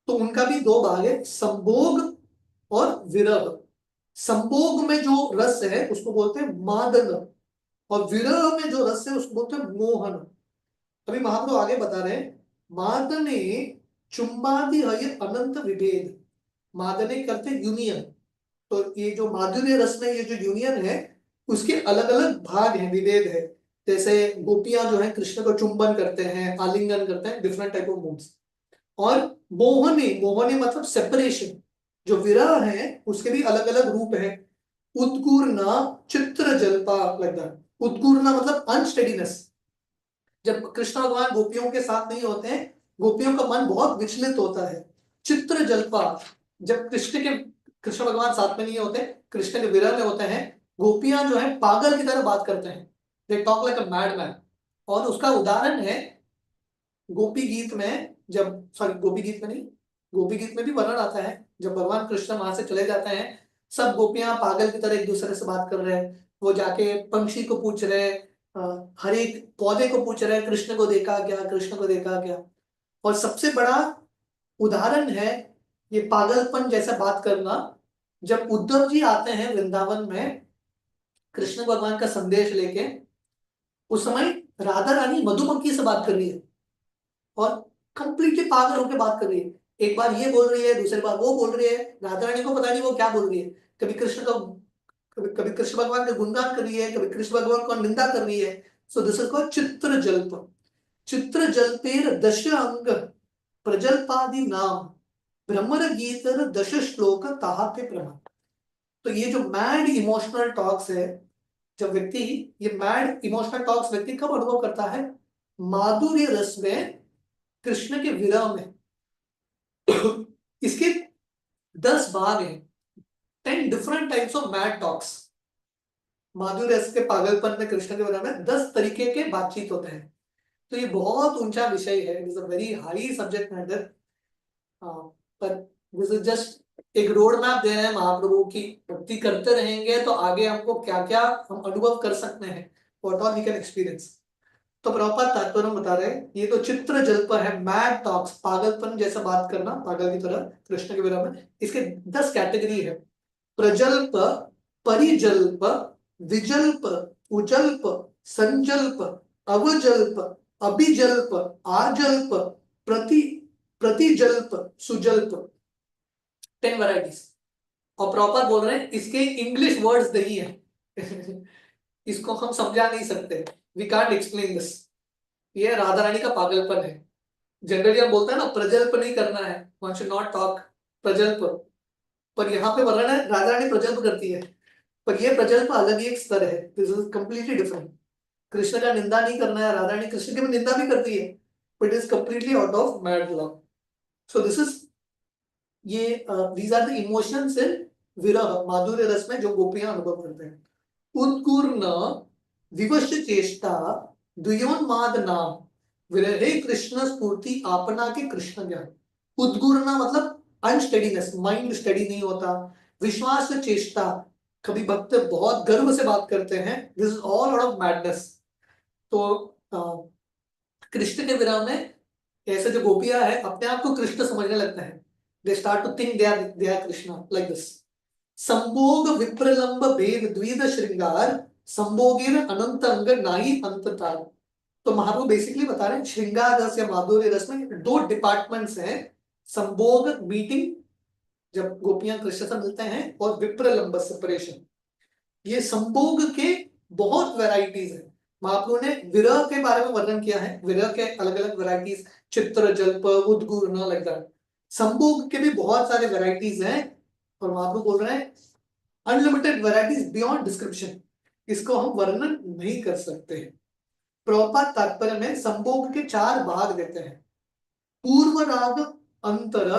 तो उनका भी दो भाग है, संभोग और विरह। संभोग में जो रस है उसको बोलते हैं मादन, और विरह में जो रस है उसको बोलते हैं मोहन। अभी महाप्रभु आगे बता रहे हैं मादने चुंबादि हय अनंत विभेद। मादने करते यूनियन। तो ये जो माधुर्य रस में ये जो यूनियन है उसके अलग अलग भाग हैं, विभेद है। जैसे गोपियां जो है कृष्ण को चुंबन करते हैं, आलिंगन करते हैं, डिफरेंट टाइप ऑफ मूव्स। और मोहने, मोहने मतलब सेपरेशन। जो विरह है उसके भी अलग अलग रूप है। उद्गूर्ना, चित्र जल्पा, लाइक दैट। उद्गूर्ना मतलब अनस्टेडीनेस। जब कृष्ण भगवान गोपियों के साथ नहीं होते हैं गोपियों का मन बहुत विचलित होता है। चित्र जल्पा, जब कृष्ण भगवान साथ में नहीं होते, कृष्ण के विरह में होते हैं, गोपियां जो है पागल की तरह बात करते हैं। They talk like a mad man. और उसका उदाहरण है गोपी गीत में, जब सॉरी गोपी गीत में नहीं, गोपी गीत में भी वर्णन आता है जब भगवान कृष्ण वहां से चले जाते हैं, सब गोपियां पागल की तरह एक दूसरे से बात कर रहे हैं। वो जाके पंछी को पूछ रहे हैं, हर एक पौधे को पूछ रहे हैं कृष्ण को देखा क्या, कृष्ण को देखा क्या। और सबसे बड़ा उदाहरण है ये पागलपन जैसा बात करना, जब उद्धव जी आते हैं वृंदावन में कृष्ण भगवान का संदेश लेके। उस समय राधा रानी मधुमक्खी से बात कर रही है और कंप्लीटली पागल होकर बात कर रही है। एक बार ये बोल रही है, दूसरी बार वो बोल रही है, राधा रानी को पता नहीं वो क्या बोल रही है। कभी कृष्ण का, कभी कृष्ण भगवान का गुणगान कर रही है, कभी कृष्ण भगवान को निंदा कर रही है। सो दिस इज कॉल्ड चित्र जल्प। चित्र जल्पेर दश अंग प्रजल्पादि नाम भ्रमर गीतर दश श्लोक ताहाते प्रमाण। तो ये जो मैड इमोशनल टॉक्स है, जब व्यक्ति, ये मैड इमोशनल टॉक्स व्यक्ति कब अनुभव करता है? माधुर्य रस में, कृष्ण के विरह में। इसके 10 भाग हैं, 10 different types of mad talks. माधुर्य रस के पागलपन में, कृष्ण के विरह में 10 तरीके के बातचीत होते हैं। तो ये बहुत ऊंचा विषय है, it is a very high subject matter. पर दिस इज जस्ट एक रोड मैप दे रहे हैं महाप्रभु की, भक्ति करते रहेंगे तो आगे हमको क्या क्या हम अनुभव कर सकते हैं, what all we can experience. तो प्रभुपाद तात्पर्य में बता रहे हैं ये तो चित्र जल्प है, मैड टॉक्स, पागलपन जैसा बात करना पागल की तरह कृष्ण के विरह में। इसके 10 कैटेगरी है। प्रजल्प, परिजल्प, विजल्प, उजल्प, संजल्प, अवजल्प, अभिजल्प, आजल्प, प्रति प्रतिजल्प, सुजल्प। 10 वैरायटीज। और प्रॉपर बोल रहे हैं इसके इंग्लिश वर्ड्स नहीं है। इसको हम समझा नहीं सकते, वी कांट एक्सप्लेन दिस। ये राधा रानी का पागलपन है। जनरली हम बोलते हैं ना प्रजल्प नहीं करना है, वन शुड नॉट टॉक प्रजल्प। पर यहाँ पे वर्णन है राधा रानी प्रजल्प करती है, पर ये प्रजल्प अलग ही एक स्तर है। This is completely different. Krishna का निंदा नहीं करना है, राधा रानी कृष्ण की भी निंदा भी करती है, but is completely out of mad love. So this is, ये these are the emotions in virah, माधुर्य रस में जो गोपियां अनुभव करते हैं। उत्कूर्ण विवश चेष्टा द्वयोन्माद नाम विरहे कृष्ण स्फूर्ति आपना के कृष्ण ज्ञान। उद्गुरना मतलब अनस्टेडीनेस, माइंड स्टडी नहीं होता। विश्वास चेष्टा, कभी भक्त बहुत गर्व से बात करते हैं, this is all out of madness. तो कृष्ण के विरह में ऐसे जो गोपियां है अपने आप को कृष्ण समझने लगते हैं, they start to think they are Krishna like this. संभोग विप्रलंब भेद द्विध श्रृंगार, संभोगिर अनंत अंग नाही अंत तार। तो महाप्रभु बेसिकली बता रहे हैं श्रृंगार रस या माधुर्य रस में दो डिपार्टमेंट्स हैं, संभोग मीटिंग जब गोपियां कृष्ण से मिलते हैं, और विप्रलंब सेपरेशन। ये संभोग के बहुत वैरायटीज है। महाप्रभु ने विरह के बारे में वर्णन किया है, विरह के अलग अलग वैरायटीज, चित्र जल्प उद्गूर्ण लाइक दैट। संभोग के भी बहुत सारे वैरायटीज हैं, और महाप्रभु बोल रहे हैं अनलिमिटेड वैरायटीज बियॉन्ड डिस्क्रिप्शन, इसको हम वर्णन नहीं कर सकते। प्रभुपाद तात्पर्य में संभोग के 4 भाग देते हैं, पूर्व राग अंतर,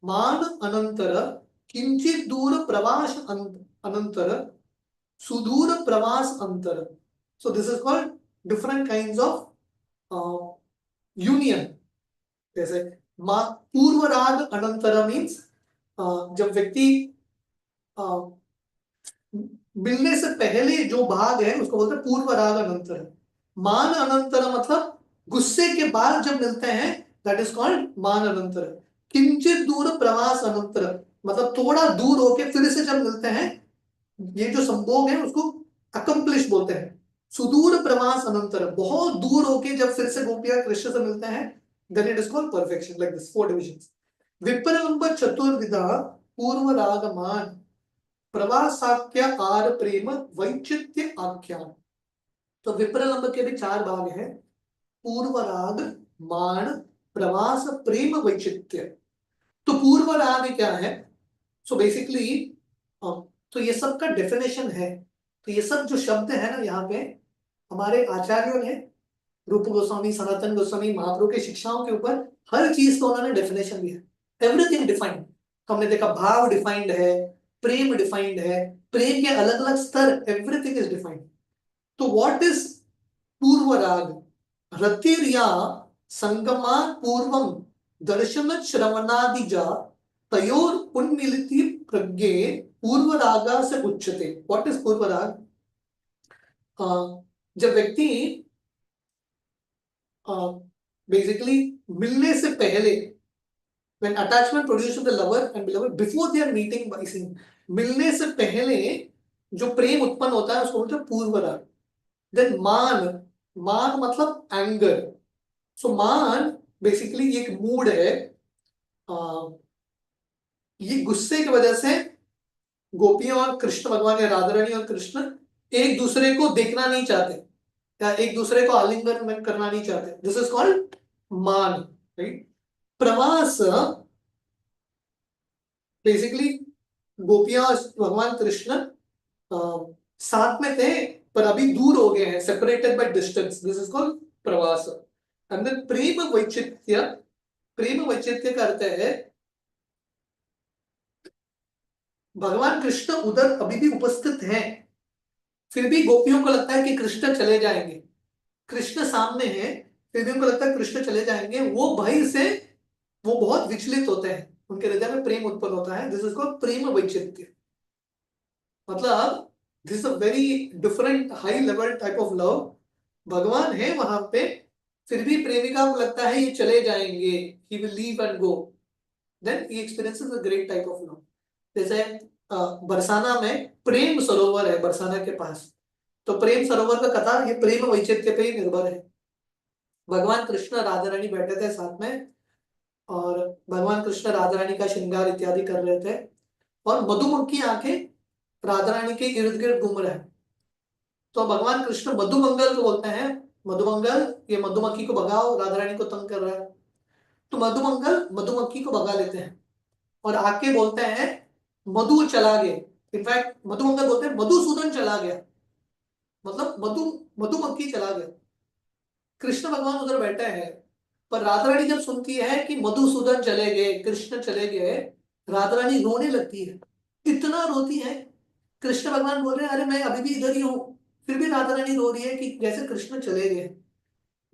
मान अनंतर, किंचित दूर प्रवास अनंतर, सुदूर प्रवास अंतर। सो this is called different kinds of union. जैसे पूर्व राग अनंतर मीन्स जब व्यक्ति मिलने से पहले जो भाग है उसको बोलते हैं पूर्व राग अनंतर। मान अनंतर मतलब गुस्से के बाद जब मिलते हैं, दैट इज कॉल्ड मान अनंतर। किंचित दूर प्रवास अनंतर मतलब थोड़ा दूर होके फिर से जब मिलते हैं, ये जो संभोग है उसको अकम्प्लिश बोलते हैं। सुदूर प्रवास अनंतर बहुत दूर होके जब फिर से गोपियां कृष्ण से मिलते हैं, then it is called perfection, like this 4 divisions. विप्रलंब चतुर्विधा पूर्व राग मान प्रवासाख्य आर प्रेम वैचित्य आख्यान। तो विप्रलंब के भी 4 भाग हैं, पूर्व राग, मान, प्रवास, प्रेम, वैचित्य। तो पूर्व राग क्या है? सो बेसिकली तो ये सब का डेफिनेशन है। तो ये सब जो शब्द है ना यहाँ पे हमारे आचार्यों ने, रूप गोस्वामी, सनातन गोस्वामी, महाप्रभु की शिक्षाओं के ऊपर हर चीज का उन्होंने डेफिनेशन दिया, एवरीथिंग डिफाइंड। हमने देखा भाव डिफाइंड है, प्रेम डिफाइंड है, प्रेम के अलग अलग स्तर, एवरीथिंग इज डिफाइंड। तो व्हाट इज पूर्व राग? रतिर्या संगमा पूर्वम दर्शन श्रवणादिजा तयोर उन्मिलिति प्रज्ञे पूर्व रागा से उच्यते। व्हाट इज पूर्व राग? जब व्यक्ति बेसिकली मिलने से पहले, when attachment produces the lover and beloved before they are meeting by seeing, मिलने से पहले जो प्रेम उत्पन्न होता है उसको बोलते हैं पूर्व राग। देन मान, मान मतलब एंगर। सो मान बेसिकली एक मूड है, ये गुस्से की वजह से गोपियां और कृष्ण भगवान या राधा रानी और कृष्ण एक दूसरे को देखना नहीं चाहते या एक दूसरे को आलिंगन करना नहीं चाहते, दिस इज कॉल्ड मान, राइट। प्रवास बेसिकली गोपियां और भगवान कृष्ण साथ में थे पर अभी दूर हो गए हैं, separated by distance, this is called प्रवास। एंड देन प्रेम वैचित्य, प्रेम वैचित्य का अर्थ है भगवान कृष्ण उधर अभी भी उपस्थित हैं, फिर भी गोपियों को लगता है कि कृष्ण चले जाएंगे। कृष्ण सामने है फिर भी उनको लगता है कृष्ण चले जाएंगे, वो भय से वो बहुत विचलित होते हैं, उनके हृदय में प्रेम उत्पन्न होता है, दिस इज कॉल्ड प्रेम वैचित्य। मतलब this is a very different high level type of love. भगवान है वहां पे, फिर भी प्रेमिका को लगता है ये चले जाएंगे, he will leave and go, then he experiences a great type of love. जैसे बरसाना में प्रेम सरोवर है बरसाना के पास, तो प्रेम सरोवर का कथा ये प्रेम वैचित्य पे ही निर्भर है। भगवान कृष्ण राधा रानी बैठे थे साथ में, और भगवान कृष्ण राधा रानी का श्रृंगार इत्यादि कर रहे थे, और मधुमक्खी आंखें राधा रानी के इर्द गिर्द घूम रहे हैं। तो भगवान कृष्ण मधुमंगल को बोलते हैं, मधुमंगल ये मधुमक्खी को भगाओ, राधा रानी को तंग कर रहा है। तो मधुमंगल मधुमक्खी को भगा लेते हैं और आके बोलते हैं मधु चला गया। इनफैक्ट मधुमंगल बोलते हैं मधुसूदन चला गया, मतलब मधुमक्खी चला गया। कृष्ण भगवान उधर बैठे हैं, पर राधा रानी जब सुनती है कि मधुसूदन चले गए, कृष्ण चले गए, राधा रानी रोने लगती है, इतना रोती है। कृष्ण भगवान बोल रहे हैं अरे मैं अभी भी इधर ही हूं, फिर भी राधा रानी रो रही है कि जैसे कृष्ण चले गए।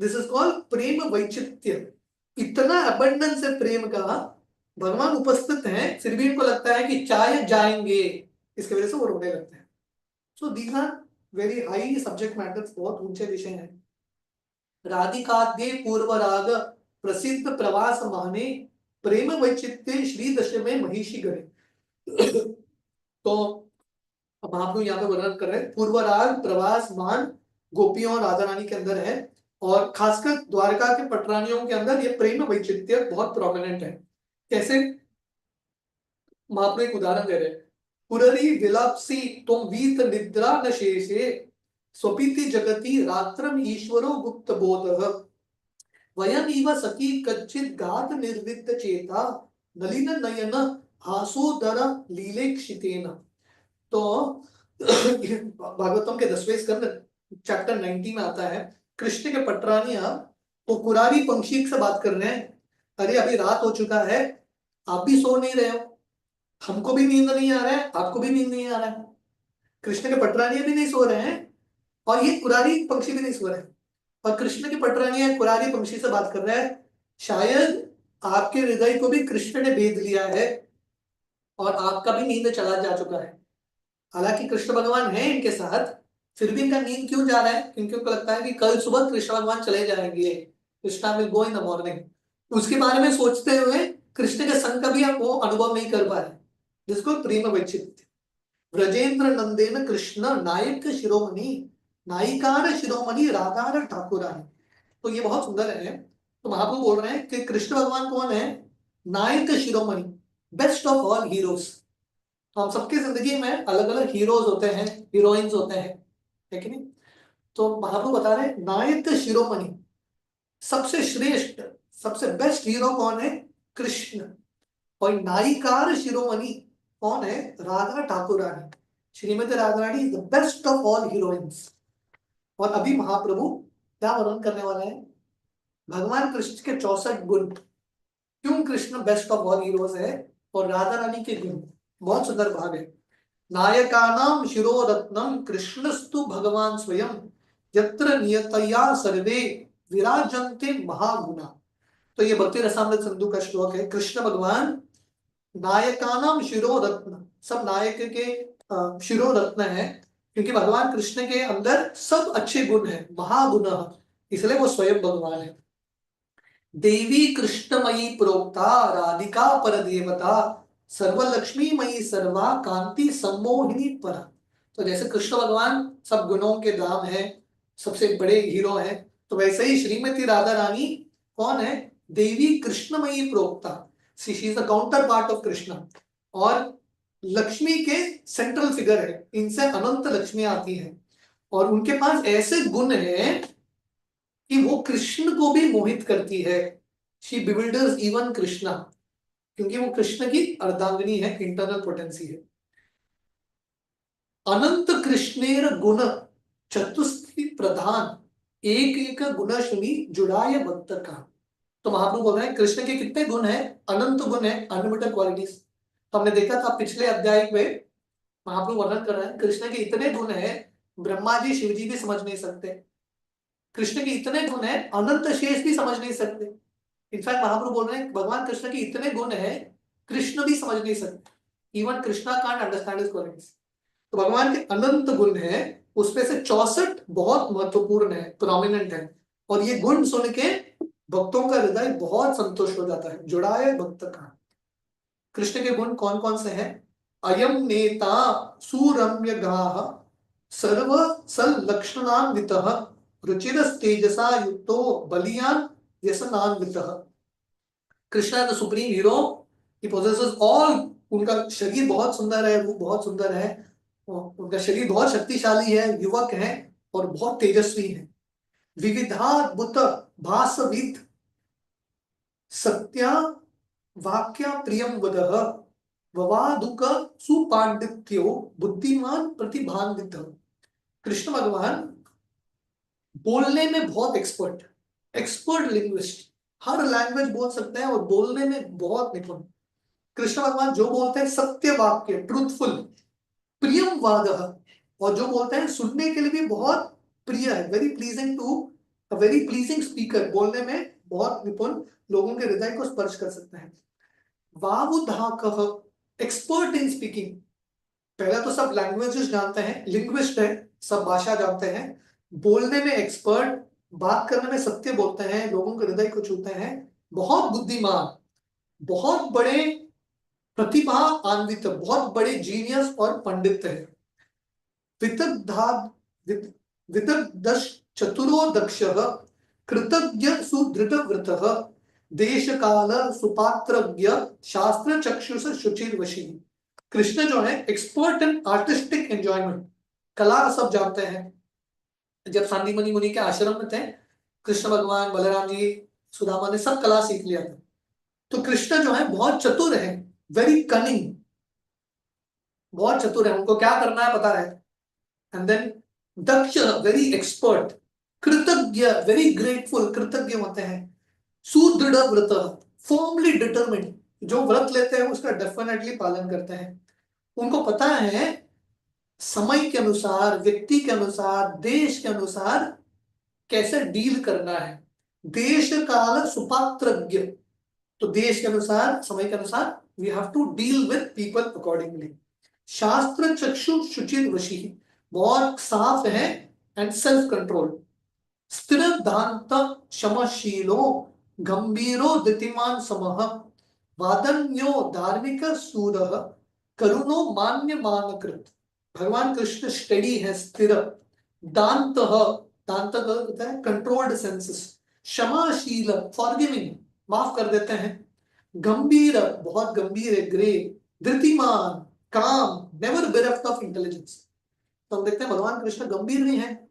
दिस इज कॉल्ड प्रेम वैचित्य। इतना अबंडेंस है प्रेम का, भगवान उपस्थित हैं फिर भी इनको लगता है कि चाहे जाएंगे, इसकी वजह से वो रोने लगते हैं। So these are very high subject matters, बहुत ऊंचे विषय हैं। राधिकाद्ये पूर्वराग प्रसिद्ध प्रवास महने प्रेम वैचित्य श्री दशमे महिषी गणे। तो अब आप लोग यहाँ पे वर्णन कर रहे हैं पूर्वराग प्रवास मान गोपियों और राधा रानी के अंदर है, और खासकर द्वारका के पटरानियों के अंदर ये प्रेम वैचित्य बहुत प्रोमिनेंट है। कैसे? महाप्रभु एक उदाहरण दे रहे हैं, पुररी विलापसी तुम वीत निद्रा न शेषे स्वपीति जगति रात्रम ईश्वरो गुप्त बोधः वयम इव सखी कच्चित गात निर्विद्ध चेता नलिन नयन हासोदर लीलेक्षितेन। तो भागवतम के 10वें स्कंद चैप्टर 90 में आता है, कृष्ण के पटरानिया वो कुरारी पंक्षी से बात कर रहे हैं, अरे अभी रात हो चुका है, आप भी सो नहीं रहे हो, हमको भी नींद नहीं आ रहा है, आपको भी नींद नहीं आ रहा है, कृष्ण के पटरानिया भी नहीं सो रहे हैं और ये कुरारी पंक्षी भी नहीं सो रहे हैं, और कृष्ण के पटरानिया कुरारी पंक्षी से बात कर रहा है, शायद आपके हृदय को भी कृष्ण ने भेद लिया है और आपका भी नींद चला जा चुका है। हालांकि कृष्ण भगवान है इनके साथ, फिर भी इनका नींद क्यों जा रहा है? क्योंकि उनको लगता है कि कल सुबह कृष्ण भगवान चले जाएंगे, Krishna will go in the morning. उसके बारे में सोचते हुए कृष्ण के संग का भी वो अनुभव नहीं कर पा रहे, जिसको प्रेम वैचित्य। ब्रजेंद्र नंदेन कृष्ण नायक शिरोमणि नायिकार शिरोमणि राधार ठाकुरानी। तो ये बहुत सुंदर है। तो महाप्रभु बोल रहे हैं कि कृष्ण भगवान कौन है? नायक शिरोमणि, बेस्ट ऑफ ऑल हीरोज। तो हम सबकी जिंदगी में अलग अलग हीरोज होते हैं, हीरोइंस होते हैं, है कि नहीं? तो महाप्रभु बता रहे हैं नायक शिरोमणि, सबसे श्रेष्ठ सबसे बेस्ट हीरो कौन है? कृष्ण। और नायिकार शिरोमणि कौन है? Radha Thakurani. Shrimati Radha Rani is the best of all heroines. और अभी महाप्रभु क्या वर्णन करने वाले हैं? भगवान कृष्ण के 64 गुण, क्यों Krishna best of all heroes है, और राधा रानी के गुण। बहुत सुंदर भाग है। नायकानां शिरोरत्नम कृष्णस्तु भगवान स्वयं यत्र नियतया सर्वे विराजन्ते महागुणा। तो ये भक्ति रसामृत सिंधु का श्लोक है। कृष्ण भगवान नायकानां शिरोरत्न, सब नायक के शिरोरत्न है, क्योंकि भगवान कृष्ण के अंदर सब अच्छे गुण है, महागुण, इसलिए वो स्वयं भगवान है। देवी कृष्णमयी प्रोक्ता राधिका पर देवता सर्वलक्ष्मी मयी सर्वा कांति सम्मोहिनी पर। तो जैसे कृष्ण भगवान सब गुणों के धाम है, सबसे बड़े हीरो है, तो वैसे ही श्रीमती राधा रानी कौन है? देवी कृष्णमयी प्रोक्ता, she is the counter part of Krishna, और लक्ष्मी के सेंट्रल फिगर है, इनसे अनंत लक्ष्मी आती है, और उनके पास ऐसे गुण है कि वो कृष्ण को भी मोहित करती है। शी बिविल्डर्स इवन कृष्णा, क्योंकि वो कृष्ण की अर्धांगिनी है, इंटरनल पोटेंसी है। अनंत कृष्णेर गुण चतुस्त्री प्रधान एक एक गुण शुनि जुड़ाय भक्त का। तो महाप्रभु बोल रहे हैं कृष्ण के कितने गुण हैं? अनंत गुण है, अनलिमिटेड क्वालिटीज। तो हमने देखा था पिछले अध्याय में महाप्रभु वर्णन कर रहे हैं कृष्ण के इतने गुण है, ब्रह्मा जी शिव जी भी समझ नहीं सकते। कृष्ण के इतने गुण है, अनंत शेष भी समझ नहीं सकते। इनफैक्ट महाप्रभु बोल रहे हैं भगवान कृष्ण के इतने गुण है, कृष्ण भी समझ नहीं सकते, even Krishna can't understand his qualities. तो भगवान के अनंत गुण है, उसमें से 64 बहुत महत्वपूर्ण है, प्रोमिनेंट है, और ये गुण सुन के भक्तों का हृदय बहुत संतुष्ट हो जाता है, जुड़ाए भक्त का। कृष्ण के गुण कौन कौन से हैं? अयम नेता सुरम्य गाह सर्व सल लक्षणान्वितः रुचिर तेजसा युक्तो बलियान व्यसनान्वितः। Krishna the supreme hero, he possesses all. उनका शरीर बहुत सुंदर है, रूप बहुत सुंदर है, उनका शरीर बहुत शक्तिशाली है, युवक है और बहुत तेजस्वी है। विविधाद्भुत भासविद सत्या वाक्या प्रियम वदः ववादुक सुपांडित्यो बुद्धिमान प्रतिभान्वित। कृष्ण भगवान बोलने में बहुत एक्सपर्ट, एक्सपर्ट लिंग्विस्ट, हर लैंग्वेज बोल सकते हैं और बोलने में बहुत निपुण। कृष्ण भगवान जो बोलते हैं सत्य वाक्य, ट्रूथफुल, प्रियम वाद, और जो बोलते हैं सुनने के लिए भी बहुत प्रिय है, very pleasing to a very pleasing speaker, बोलने में बहुत निपुण, लोगों के हृदय को स्पर्श कर सकते हैं। वावुधाकः, एक्सपर्ट इन स्पीकिंग, पहला तो सब लैंग्वेजेस जानते हैं, लिंग्विस्ट है, सब भाषा जानते हैं, बोलने में एक्सपर्ट, बात करने में सत्य बोलते हैं, लोगों के हृदय को छूते हैं, बहुत बुद्धिमान, बहुत बड़े प्रतिभान्वित, बहुत बड़े जीनियस और पंडित है। विदग्धा विदग्धश् चतुरो दक्षः कृतज्ञ सुदृढ़व्रतः देश काल सुपात्रज्ञ शास्त्र चक्षुष शुचिर्वशी। कृष्ण जो है एक्सपर्ट इन आर्टिस्टिक एंजॉयमेंट, कला सब जानते हैं। जब सांदीपनि मुनि के आश्रम में थे, कृष्ण भगवान, बलराम जी, सुदामा ने सब कला सीख लिया था। तो कृष्ण जो है बहुत चतुर है, वेरी कनिंग, बहुत चतुर है, उनको क्या करना है पता है। एंड देन दक्ष, वेरी एक्सपर्ट, कृतज्ञ, वेरी ग्रेटफुल, कृतज्ञ होते हैं, सुदृढ़ व्रत, फर्मली डिटरमिन्ड, जो व्रत लेते हैं उसका डेफिनेटली पालन करते हैं। उनको पता है समय के अनुसार, व्यक्ति के अनुसार, देश के अनुसार कैसे डील करना है। देश काल सुपात्रज्ञ, तो देश के अनुसार, समय के अनुसार we have to deal with people accordingly. शास्त्र चक्षु शुचिर वशी, बहुत साफ है एंड सेल्फ कंट्रोल। स्थिर दांत क्षमशीलो गंभीरो दितिमान समः वादन्यो धार्मिक सूरः करुणो मान्य मानकृत। भगवान कृष्ण स्टेडी है, स्थिर, दांत, दांत का होता है कंट्रोल्ड सेंसेस, क्षमाशील, फॉरगिविंग, माफ कर देते हैं, गंभीर, बहुत गंभीर है, ग्रे, धृतिमान, काम, नेवर बेरेफ्ट ऑफ इंटेलिजेंस। तो हम देखते हैं भगवान कृष्ण गंभीर नहीं है।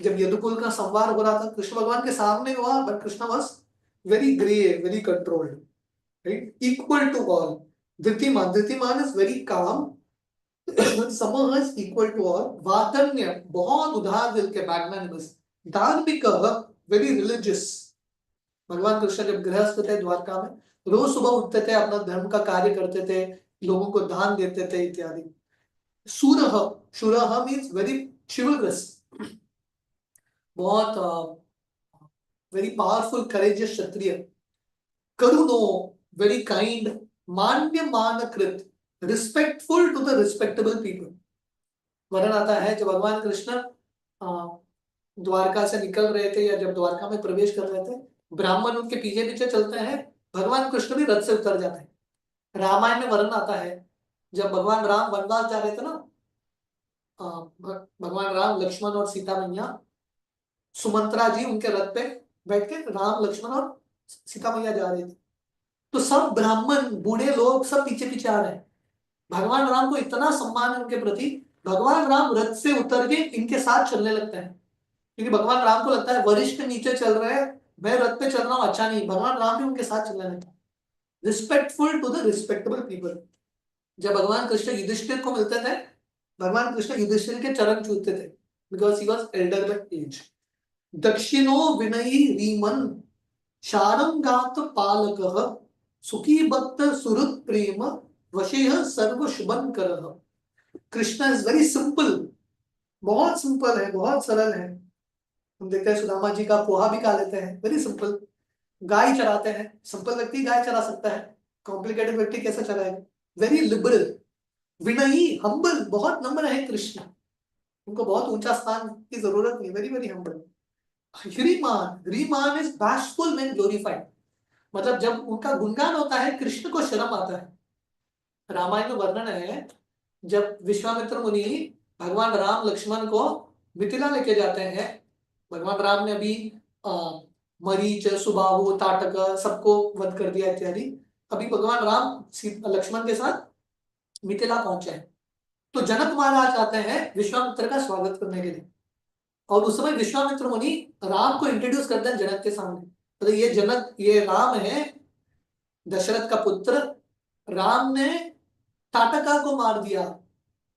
जब यदुकुल का संवार हो रहा था, कृष्ण भगवान के सामने हुआ, but Krishna was very grave, very controlled, right, equal to all. धृतिमान, धृतिमान इज वेरी काम, समह इज इक्वल टू ऑल, वातन्य, बहुत उदार दिल के, मैग्नानिमस, धार्मिक, वेरी रिलीजियस। भगवान कृष्ण जब गृहस्थ थे द्वारका में, रोज सुबह उठते थे, अपना धर्म का कार्य करते थे, लोगों को दान देते थे इत्यादि। सूरह, शूरह मीन्स वेरी चिवलरस, बहुत वेरी पावरफुल, करेजियस क्षत्रिय। करुणो, वेरी काइंड, मान्य मानकृत, respectful to the respectable people. वर्णन आता है जब भगवान कृष्ण द्वारका से निकल रहे थे, या जब द्वारका में प्रवेश कर रहे थे, ब्राह्मण उनके पीछे पीछे चलते हैं, भगवान कृष्ण भी रथ से उतर जाते हैं। रामायण में वर्णन आता है जब भगवान राम वनवास जा रहे थे ना, भगवान राम, लक्ष्मण और सीता मैया, सुमंत्रा जी उनके रथ पे बैठ के, राम, लक्ष्मण और सीता मैया जा रहे थे, तो सब ब्राह्मण, बूढ़े लोग सब पीछे पीछे आ रहे हैं। भगवान राम को इतना सम्मान है उनके प्रति, भगवान राम रथ से उतर के इनके साथ चलने लगते हैं, क्योंकि भगवान राम को लगता है वरिष्ठ नीचे चल रहे हैं, मैं रथ पे चल रहा हूं, अच्छा नहीं, भगवान राम भी उनके साथ चलने लगता है। Respectful to the respectable people. जब भगवान कृष्ण युधिष्ठिर को मिलते थे, भगवान कृष्ण युधिष्ठिर के चरण छूते थे, because he was elder by age. दक्षिणो विनयी रीमन शारंगात पालकः सुखी भक्त सुहृद प्रेम वशेह सर्व शुभन करः। कृष्ण इज वेरी सिंपल, बहुत सिंपल है, बहुत सरल है। हम देखते हैं सुदामा जी का पोहा भी खा लेते हैं, वेरी सिंपल। गाय चराते हैं, सिंपल व्यक्ति गाय चरा सकता है, कॉम्प्लिकेटेड व्यक्ति कैसे चलाएगा। वेरी लिबरल, विनयी, हम्बल, बहुत नम्र है कृष्ण, उनको बहुत ऊंचा स्थान की जरूरत नहीं, वेरी वेरी हम्बल। ह्रीमान, रीमान इज बैशफुल मैन ग्लोरीफाइड, मतलब जब उनका गुणगान होता है कृष्ण को शर्म आता है। रामायण में वर्णन है जब विश्वामित्र मुनि भगवान राम, लक्ष्मण को मिथिला लेके जाते हैं, भगवान राम ने अभी मरीच, सुबाहु, ताटक सबको वध कर दिया इत्यादि, अभी भगवान राम लक्ष्मण के साथ मिथिला पहुंचे हैं, तो जनक महाराज आते हैं विश्वामित्र का स्वागत करने के लिए, और उस समय विश्वामित्र मुनि राम को इंट्रोड्यूस करते हैं जनक के सामने, तो ये जनक, ये राम है, दशरथ का पुत्र। राम ने ताटका को मार दिया,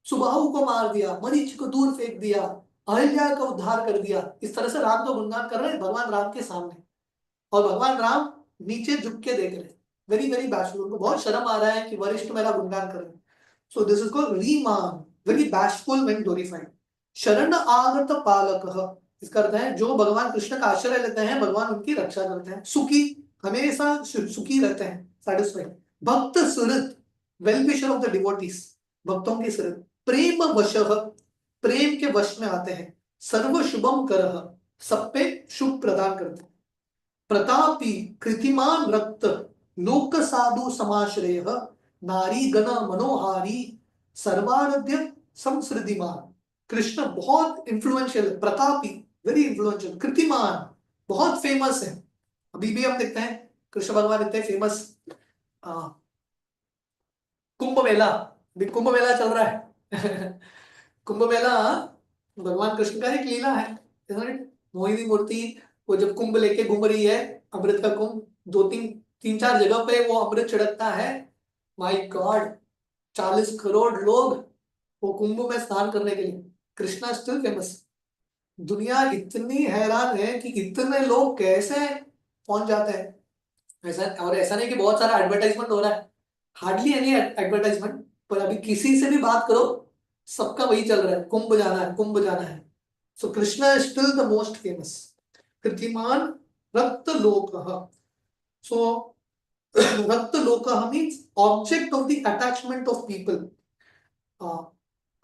सुबाहु को मार दिया, मरीच को दूर फेंक दिया, अहिल्या का उद्धार कर दिया, इस तरह से राम को गुणगान कर रहे हैं भगवान राम के सामने, और भगवान राम नीचे झुक के देख रहे हैं, वेरी वेरी बैशफुल, उनको बहुत शर्म आ रहा है कि वरिष्ठ मेरा गुणगान कर रहे हैं। सो this is called Riemann, very bashful when glorified. शरण आगत पालक, इसका अर्थ है जो भगवान कृष्ण का आश्रय लेते हैं, भगवान उनकी रक्षा करते हैं। सुखी, हमेशा सुखी रहते हैं, सेटिस्फाइड। भक्त सुहृद, well wisher of the devotees, भक्तों के सुहृद। प्रेम वशः, प्रेम के वश में आते हैं। सर्व शुभम करः, सब पे शुभ प्रदान करते हैं। प्रतापी कृतिमान रक्त लोक साधु समाश्रय नारी गण मनोहारी सर्वाराध्य संसृतिमान। कृष्ण बहुत इन्फ्लुएंशियल है, प्रतापी वेरी इन्फ्लुएंशियल, कृतिमान बहुत फेमस है। अभी भी हम देखते हैं कृष्ण भगवान इतने फेमस, कुंभ मेला, अभी कुंभ मेला चल रहा है कुंभ मेला भगवान कृष्ण का एक लीला है, मोहिनी मूर्ति वो जब कुंभ लेके घूम रही है, अमृत का कुंभ, दो तीन तीन चार जगह पे वो अमृत छिड़कता है। माय गॉड, 40 करोड़ लोग वो कुंभ में स्नान करने के लिए, कृष्णा स्टिल फेमस। दुनिया इतनी हैरान है कि इतने लोग कैसे पहुंच जाते हैं। ऐसा, और ऐसा नहीं कि बहुत सारा एडवर्टाइजमेंट हो रहा है, हार्डली एनी एडवर्टाइजमेंट, पर अभी किसी से भी बात करो सबका वही चल रहा है, कुंभ जाना है, कुंभ जाना है। So Krishna is still the most famous. कृतिमान रक्त लोक, सो रक्त लोक means object of the attachment of people.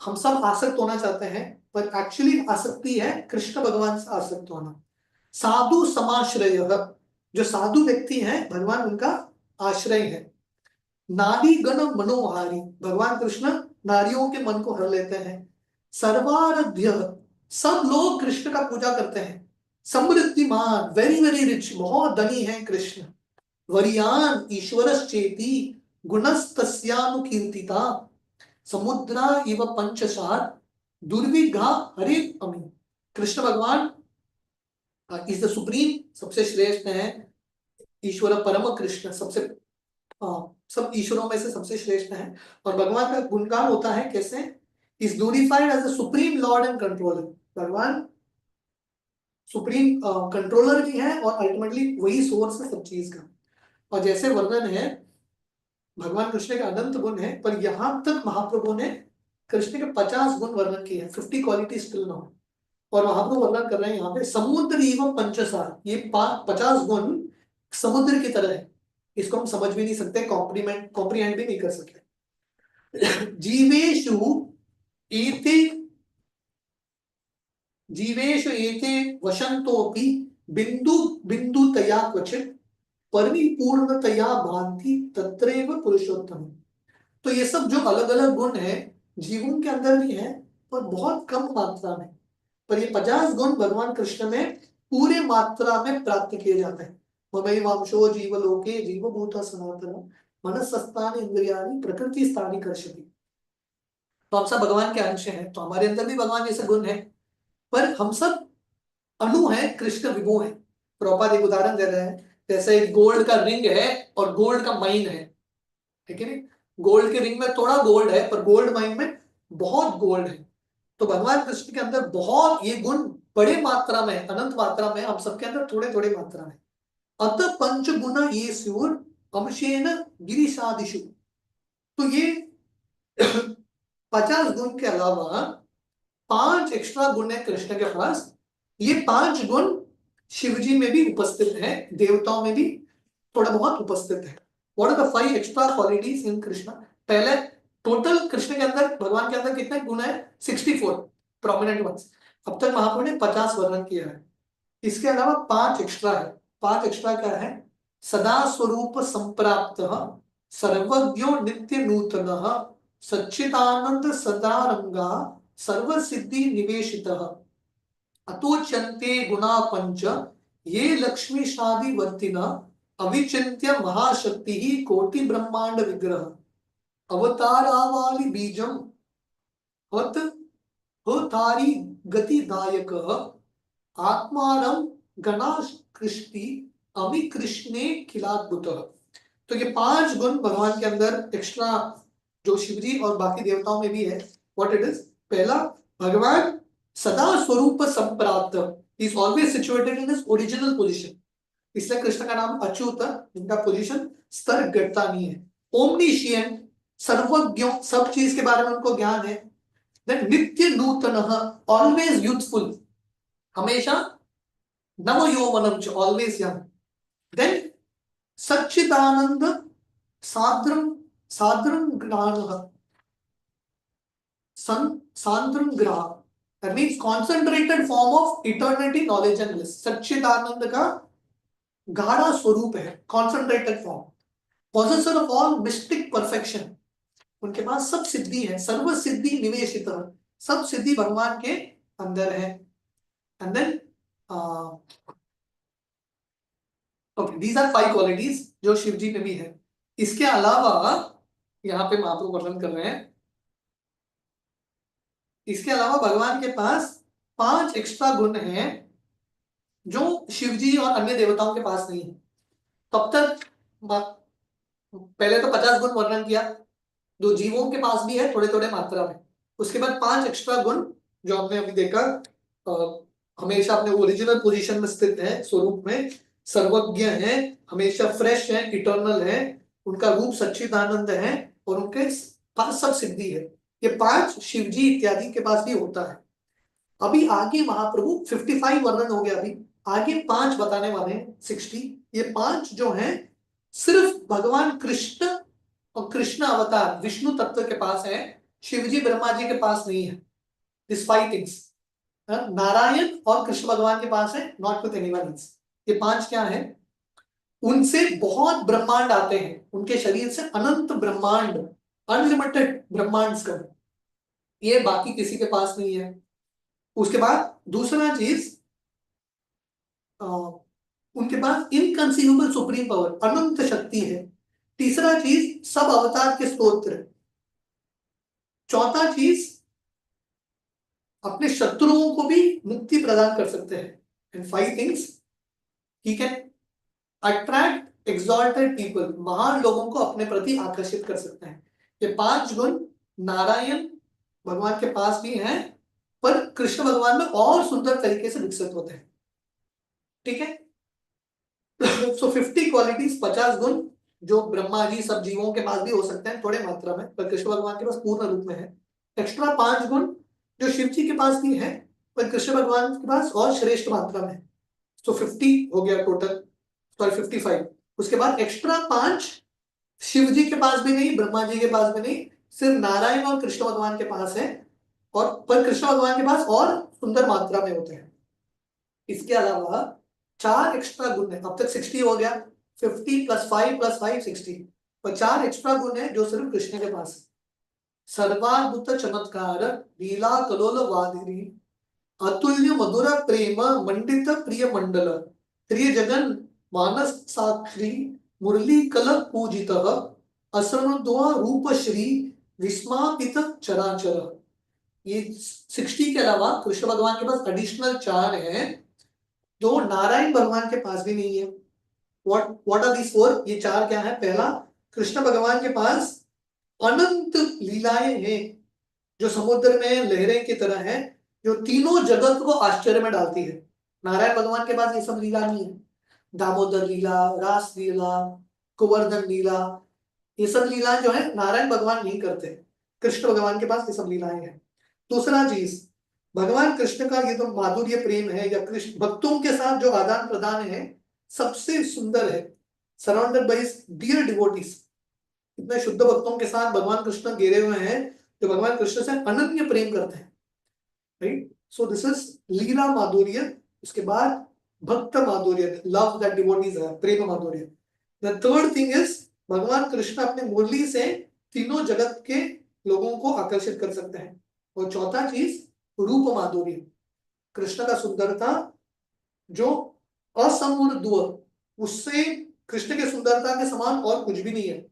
हम सब आसक्त होना चाहते हैं, पर एक्चुअली आसक्ति है कृष्ण भगवान से आसक्त होना। साधु समाश्रय, जो साधु व्यक्ति हैं भगवान उनका आश्रय है। नारी गण मनोहारी, भगवान कृष्ण नारियों के मन को हर लेते हैं। सर्वाराध्य, सब लोग कृष्ण का पूजा करते हैं। समृद्धिमान, वेरी वेरी रिच, बहुत धनी है कृष्ण। वरियान ईश्वरश्चेति गुणस्तस्यानुकीर्तिता समुद्रा इव पंचसार दुर्विघा हरे अमी। कृष्ण भगवान इज द सुप्रीम, सबसे श्रेष्ठ है। ईश्वर परम कृष्ण सबसे, सब ईश्वरों में से सबसे श्रेष्ठ है। और भगवान का गुणगान होता है कैसे, is glorified as the supreme lord and controller. भगवान सुप्रीम कंट्रोलर भी है और अल्टीमेटली वही सोर्स है सब चीज का। और जैसे वर्णन है भगवान कृष्ण के अनंत गुण है, पर यहां तक महाप्रभु ने कृष्ण के 50 गुण वर्णन किए हैं, 50 क्वालिटी स्टिल नाउ। और महाप्रभु वर्णन कर रहे हैं यहाँ पे समुद्र एवं पंचसार, ये 50 गुण समुद्र की तरह है, इसको हम समझ भी नहीं सकते, कॉम्प्रीहेंड भी नहीं कर सकते। जीवेशु एते वशंतोपि बिंदु बिंदुतया क्वचित परिपूर्णतया भांति तत्रैव पुरुषोत्तम। तो ये सब जो अलग अलग गुण है जीवों के अंदर भी है, पर बहुत कम मात्रा में। पर ये 50 गुण भगवान कृष्ण में पूरे मात्रा में प्राप्त किए जाते हैं। ममई वांशो जीवलोके जीवभूत सनातन मनस्सस्तानि इंद्रियाणि प्रकृति स्थानि कर्षति। तो हम सब भगवान के अंश हैं, तो हमारे अंदर भी भगवान जैसे गुण है, पर हम सब अणु है, कृष्ण विभु है। प्रभुपाद एक उदाहरण दे रहे हैं, जैसे गोल्ड का रिंग है और गोल्ड का माइन है, ठीक है नहीं? गोल्ड के रिंग में थोड़ा गोल्ड है, पर गोल्ड माइन में बहुत गोल्ड है। तो भगवान कृष्ण के अंदर बहुत ये गुण बड़े मात्रा में, अनंत मात्रा में, हम सबके अंदर थोड़े थोड़े मात्रा में। अत पंच गुण ये स्यूर अंशेन गिरिशादिशु। तो ये 50 गुण के अलावा 5 एक्स्ट्रा गुण है कृष्ण के पास। ये 5 गुण शिव जी में भी उपस्थित है, देवताओं में भी थोड़ा बहुत उपस्थित है। What are the 5 extra qualities in Krishna? पहले टोटल कृष्ण के अंदर, भगवान के अंदर कितने गुण है? 64 प्रोमिनेंट वंस। अब तक महाप्रभु ने 50 वर्णन किया है, इसके अलावा 5 एक्स्ट्रा है। 5 एक्स्ट्रा क्या है? सदा स्वरूप संप्राप्त, सर्वज्ञो नित्य नूतन, सच्चिदानंद सदारंगा, सर्व सिद्धि निवेशितः, अतोच्यन्ते गुणा पंच ये लक्ष्मी शादी वर्तिना, अविचिन्त्य महाशक्ति ही कोटि ब्रह्मांड विग्रह, अवतारावाली बीजम हत होतारी गतिदायक, आत्मारम गणाश कृष्टि अमि कृष्णे खिलाद्भुत। तो ये 5 गुण भगवान के अंदर एक्स्ट्रा जो शिवजी और बाकी देवताओं में भी है। What it is? पहला, भगवान सदा स्वरूप संप्राप्त, is always situated in his original position, इसलिए कृष्ण का नाम अच्युत, इनका पोजीशन स्तर घटता नहीं है। ओमनिशिएंट, सर्वज्ञ, सब चीज के बारे में उनको ज्ञान है। देन नित्य नूतन, ऑलवेज यूथफुल, हमेशा नव यौवनम, ऑलवेज यंग। देन सच्चिदानंद साद्रम साद्रम ज्ञान, सांद्रम ग्राह, that means concentrated form of eternity knowledge and bliss, सच्चिदानंद का गाढ़ा स्वरूप है, concentrated form, possessor of all mystic perfection, उनके पास सब सिद्धि है, सर्व सिद्धि निवेशित, सब सिद्धि भगवान के अंदर है। And then okay, these are 5 qualities जो शिव जी में भी है। इसके अलावा यहाँ पे महाप्रभु वर्णन कर रहे हैं, इसके अलावा भगवान के पास 5 एक्स्ट्रा गुण हैं जो शिव जी और अन्य देवताओं के पास नहीं है। तब तक पहले तो 50 गुण वर्णन किया, जो जीवों के पास भी है थोड़े थोड़े मात्रा में। उसके बाद 5 एक्स्ट्रा गुण जो हमने अभी देखा, हमेशा अपने ओरिजिनल पोजीशन में स्थित है, स्वरूप में सर्वज्ञ है, हमेशा फ्रेश है, इटर्नल है, उनका रूप सच्चिदानंद है, और उनके पास सब सिद्धि है। ये 5 शिवजी इत्यादि के पास भी होता है। अभी आगे महाप्रभु 55 वर्णन हो गया, अभी आगे 5 बताने वाले हैं 60। ये 5 जो हैं सिर्फ भगवान कृष्ण और कृष्ण अवतार विष्णु तत्व के पास है, शिवजी ब्रह्मा जी के पास नहीं है। दिस 5 थिंग्स नारायण और कृष्ण भगवान के पास है, नॉट विथ एनीवन एल्स। ये 5 क्या है? उनसे बहुत ब्रह्मांड आते हैं, उनके शरीर से अनंत ब्रह्मांड, अनलिमिटेड ब्रह्मांड का, ये बाकी किसी के पास नहीं है। उसके बाद दूसरा चीज, उनके पास इनकंसीवेबल सुप्रीम पावर, अनंत शक्ति है। तीसरा चीज, सब अवतार के स्तोत्र। चौथा चीज, अपने शत्रुओं को भी मुक्ति प्रदान कर सकते हैं। And 5 things, he can attract exalted people, महान लोगों को अपने प्रति आकर्षित कर सकते हैं। ये 5 गुण नारायण भगवान के पास भी हैं, पर कृष्ण भगवान में और सुंदर तरीके से विकसित होते हैं। ठीक है, सो 50 क्वालिटीज, 50 गुण जो ब्रह्मा जी सब जीवों के पास भी हो सकते हैं थोड़े मात्रा में, पर कृष्ण भगवान के पास पूर्ण रूप में है। एक्स्ट्रा 5 गुण जो शिव जी के पास भी है, पर कृष्ण भगवान के पास और श्रेष्ठ मात्रा में। सो 50 हो गया टोटल, सॉरी 55। उसके बाद एक्स्ट्रा 5 शिव जी के पास भी नहीं, ब्रह्मा जी के पास भी नहीं, सिर्फ नारायण और कृष्ण भगवान के पास है, और पर कृष्ण भगवान के पास और सुंदर मात्रा में होते हैं। इसके अलावा 4 एक्स्ट्रा गुण है। अब तक 60 हो गया, 50 + 5 + 5 60, पर 4 एक्स्ट्रा गुण है जो सिर्फ कृष्ण के पास है। सर्वाद्भुत चमत्कार, लीला कलोल वादिनी, अतुल्य मधुर प्रेम मंडित प्रिय मंडल, प्रिय जगन मानस साक्षी, मुरली कल पूजित, असनुद्वा रूप श्री, विस्मापित चराचर। ये 60 के अलावा कृष्ण भगवान के पास एडिशनल 4 हैं, जो नारायण भगवान के पास भी नहीं है। What are these 4? ये 4 क्या है? पहला, कृष्ण भगवान के पास अनंत लीलाएं हैं, जो समुद्र में लहरें की तरह है, जो तीनों जगत को आश्चर्य में डालती है। नारायण भगवान के पास ये सब लीला नहीं है। दामोदर लीला, रास लीला, कुंवर्धन लीला, ये सब लीलाएं जो है नारायण भगवान नहीं करते, कृष्ण भगवान के पास ये सब लीलाएं हैं। दूसरा चीज, भगवान कृष्ण का ये तो माधुर्य प्रेम है, या कृष्ण भक्तों के साथ जो आदान प्रदान है, सबसे सुंदर है। सराउंडेड बाय डियर डिवोटीज, इतने शुद्ध भक्तों के साथ भगवान कृष्ण घेरे हुए हैं, जो भगवान कृष्ण से अनन्य प्रेम करते हैं। राइट, सो दिस इज लीला माधुर्य। उसके बाद भक्त माधुर्य, लव दैट डिवोटीज है, प्रेम माधुर्य। द थर्ड थिंग इज, भगवान कृष्ण अपने मुरली से तीनों जगत के लोगों को आकर्षित कर सकते हैं। और चौथा चीज, रूप माधुर्य, कृष्ण का सुंदरता जो असमूर्ध्व, उससे कृष्ण के सुंदरता के समान और कुछ भी नहीं है।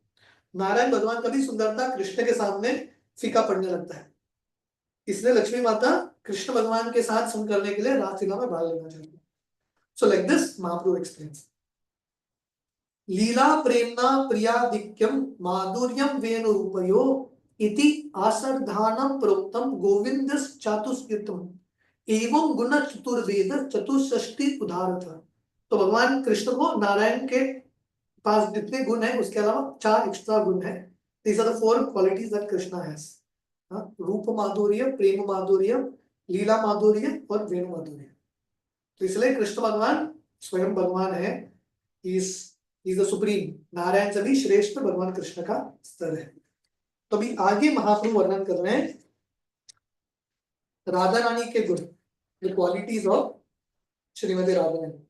नारायण भगवान का भी सुंदरता कृष्ण के सामने फीका पड़ने लगता है। इसलिए लक्ष्मी माता कृष्ण भगवान के साथ संग करने के लिए रासलीला में भाग लेना चाहती है। So like this Mahaprabhu explains, लीला प्रेमना प्रियाधिक्यम माधुर्यम वेणुरूपयो इति आसर्धानम प्रोक्तम गोविंद चातुस्कृतम एवं गुण चतुर्वेद चतुष्षष्टि उदाहरत। तो भगवान कृष्ण को नारायण के पास जितने गुण है उसके अलावा 4 एक्स्ट्रा गुण है। These are the 4 qualities that Krishna has. रूप माधुर्य, प्रेम माधुर्य, लीला माधुर्य और वेणु माधुर्य। तो इसलिए कृष्ण भगवान स्वयं भगवान है, इज द सुप्रीम। नारायण से भी श्रेष्ठ भगवान कृष्ण का स्तर है। तो अभी आगे महाप्रभु वर्णन कर रहे हैं राधा रानी के गुण, the qualities of Shrimati Radha Rani.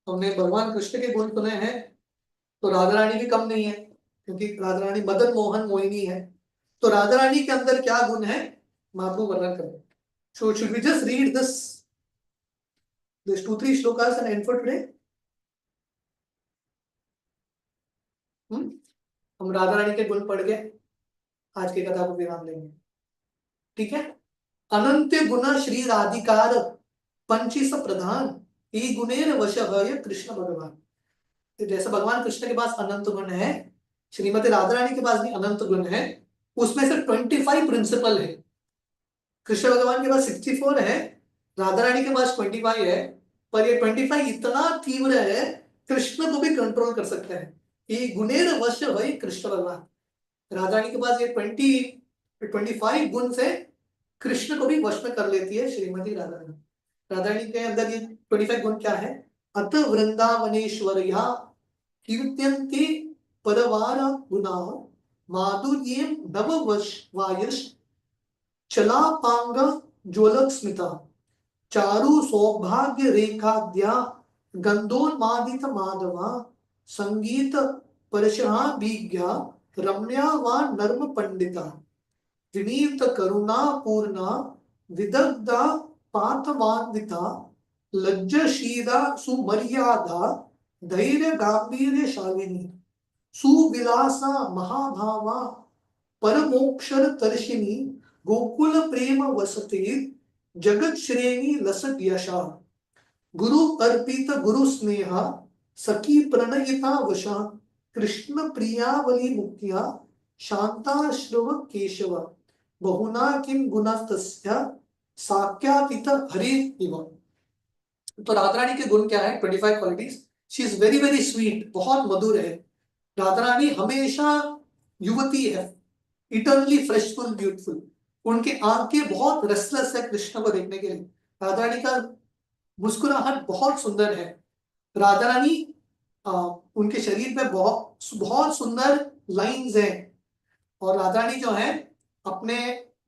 हमने भगवान कृष्ण के गुण सुने हैं, तो राधा रानी भी कम नहीं है, क्योंकि राधा रानी मदन मोहन मोहिनी है। तो राधा रानी के अंदर क्या गुण है, महाप्रभु वर्णन करें। So should we just read this 2-3 shlokas and end for today? हम राधा रानी के गुण पढ़ के आज की कथा को विराम देंगे, ठीक है। अनंत गुण श्री राधिकार पंचीस प्रधान ई गुणेर वशः य कृष्ण भगवान। तो जैसे भगवान कृष्ण के पास अनंत गुण है, श्रीमती राधा रानी के पास भी अनंत गुण है। उसमें से 25 प्रिंसिपल है। कृष्ण भगवान के पास 64 है, राधा रानी के पास 25 है, पर ये 25 इतना तीव्र है, कृष्ण को भी कंट्रोल कर सकते हैं। ये गुणेर वश है कृष्ण भगवान। राधा रानी के पास ये 25 गुण से कृष्ण को भी वश में कर लेती है श्रीमती राधा रानी। राधा रानी के अंदर ये 25 गुण क्या है? अत वृंदावनेश्वर्या कीर्त्यन्ते परवार गुणा माधुर्येम नववश वायश चलापांग ज्वलक स्मिता चारु सौभाग्य रेखाद्या गंधोन्मादित माधवा संगीत परशहा विज्ञा रम्या वा नर्म पंडिता विनीत करुणा पूर्णा विदग्धा पार्थवान्विता लज्जशीला सुमर्यादा धैर्य गांभीर्य शालिनी सुविलासा महाभावा परमोक्षर तर्शिनी गोकुल प्रेम वसते जगत श्रेणी लसत यशा गुरु अर्पित गुरु स्नेहा सखी प्रणयिता वशा कृष्ण प्रियावली मुक्तिया शांताश्रव केशव बहुना किम गुणस्तस्य साक्यातीत हरि इव। तो राधा रानी के गुण क्या है? 25 qualities. She is very very sweet, बहुत मधुर है। राधा रानी हमेशा युवती है, इटर्नली फ्रेशफुल ब्यूटीफुल। उनके आंखें बहुत रेस्टलेस है कृष्ण को देखने के लिए। राधा रानी का मुस्कुराहट बहुत सुंदर है। राधा रानी उनके शरीर पे बहुत बहुत सुंदर लाइंस हैं, और राधा रानी जो है अपने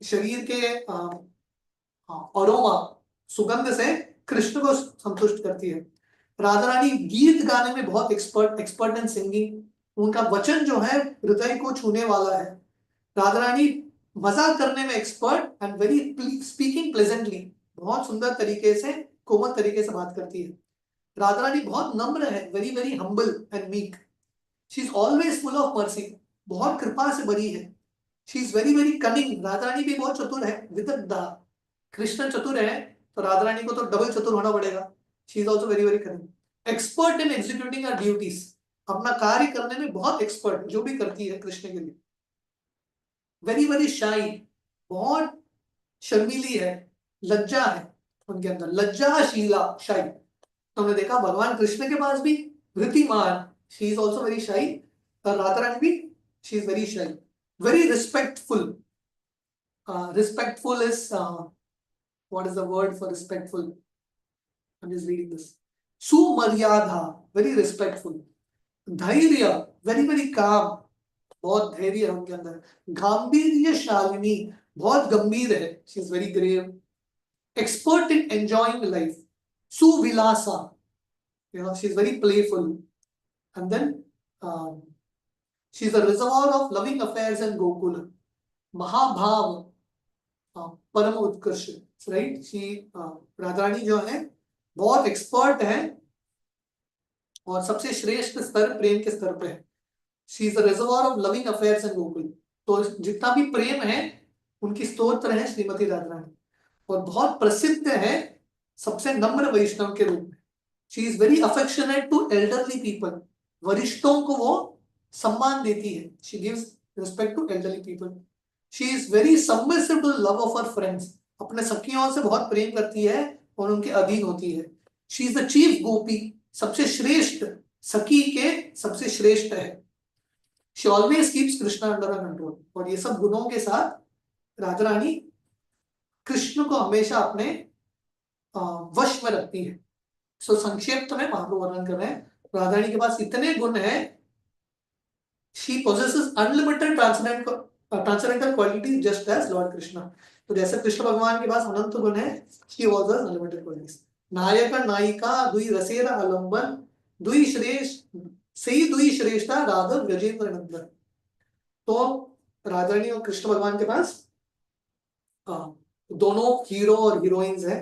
शरीर के अरोमा सुगंध से कृष्ण को संतुष्ट करती है। राधा रानी गीत गाने में बहुत एक्सपर्ट इन सिंगिंग। उनका वचन जो है हृदय को छूने वाला है। राधा रानी मजाक करने में expert and very speaking pleasantly, बहुत सुंदर तरीके से, कोमल तरीके से बात करती है। राधा रानी बहुत नम्र है, very very humble and meek. She is always full of mercy, बहुत कृपा से भरी है। She is very very cunning. Radha Rani भी बहुत चतुर है, विदग्धा। कृष्ण चतुर है, तो राधा रानी को तो डबल चतुर होना पड़ेगा। She is also very very cunning. Expert in executing her duties, अपना कार्य करने में बहुत एक्सपर्ट, जो भी करती है कृष्ण के लिए। वेरी वेरी शाई, बहुत शर्मीली है, लज्जा है उनके अंदर, लज्जाशीला, शाई। तो हमने देखा भगवान कृष्ण के पास भी Dhritiman, she is also very shy, और राधा रानी भी she is very shy. Very respectful. Respectful is what is the word for respectful? I'm just reading this. सुमर्यादा, very respectful. धैर्य, very very calm, बहुत धैर्य है उनके अंदर। गांभीर्य शालिनी, बहुत गंभीर है, she is very grave. Expert in enjoying life. सुविलासा, she is very playful. And then she is a reservoir of loving affairs and Gokula. महाभाव, परम उत्कर्ष, राइट। राधा रानी जो है बहुत एक्सपर्ट है, और सबसे श्रेष्ठ स्तर प्रेम के स्तर पे है। She is the reservoir of loving affairs and Gokul. तो जितना भी प्रेम है, उनकी स्तोत्र है श्रीमती राधा रानी, और बहुत प्रसिद्ध है सबसे नम्र वैष्णव के रूप में। She is very affectionate to elderly people, वरिष्ठों को वो सम्मान देती है। She gives respect to elderly people. She is very submissive to love of her friends, अपने सखियों से बहुत प्रेम करती है और उनके अधीन होती है। शी इज द चीफ गोपी, सबसे श्रेष्ठ सखी के सबसे श्रेष्ठ है। She always keeps Krishna under control. और ये सब गुणों के साथ राधा रानी कृष्ण को हमेशा अपने वश में रखती है। सो संक्षेप में महाप्रभु वर्णन कर रहे हैं, राधा रानी के पास इतने गुण हैं। She possesses unlimited transcendental qualities just as Lord Krishna. तो जैसे कृष्ण भगवान के पास अनंत गुण है, he was अनलिमिटेड क्वालिटीज। नायक नायिका दुई रसेर आलंबन दुई श्रेष्ठ सही दुई श्रेष्ठा राधव गजेंद्र नंदन। तो राधारानी और कृष्ण भगवान के पास दोनों हीरो और हीरोइंस हैं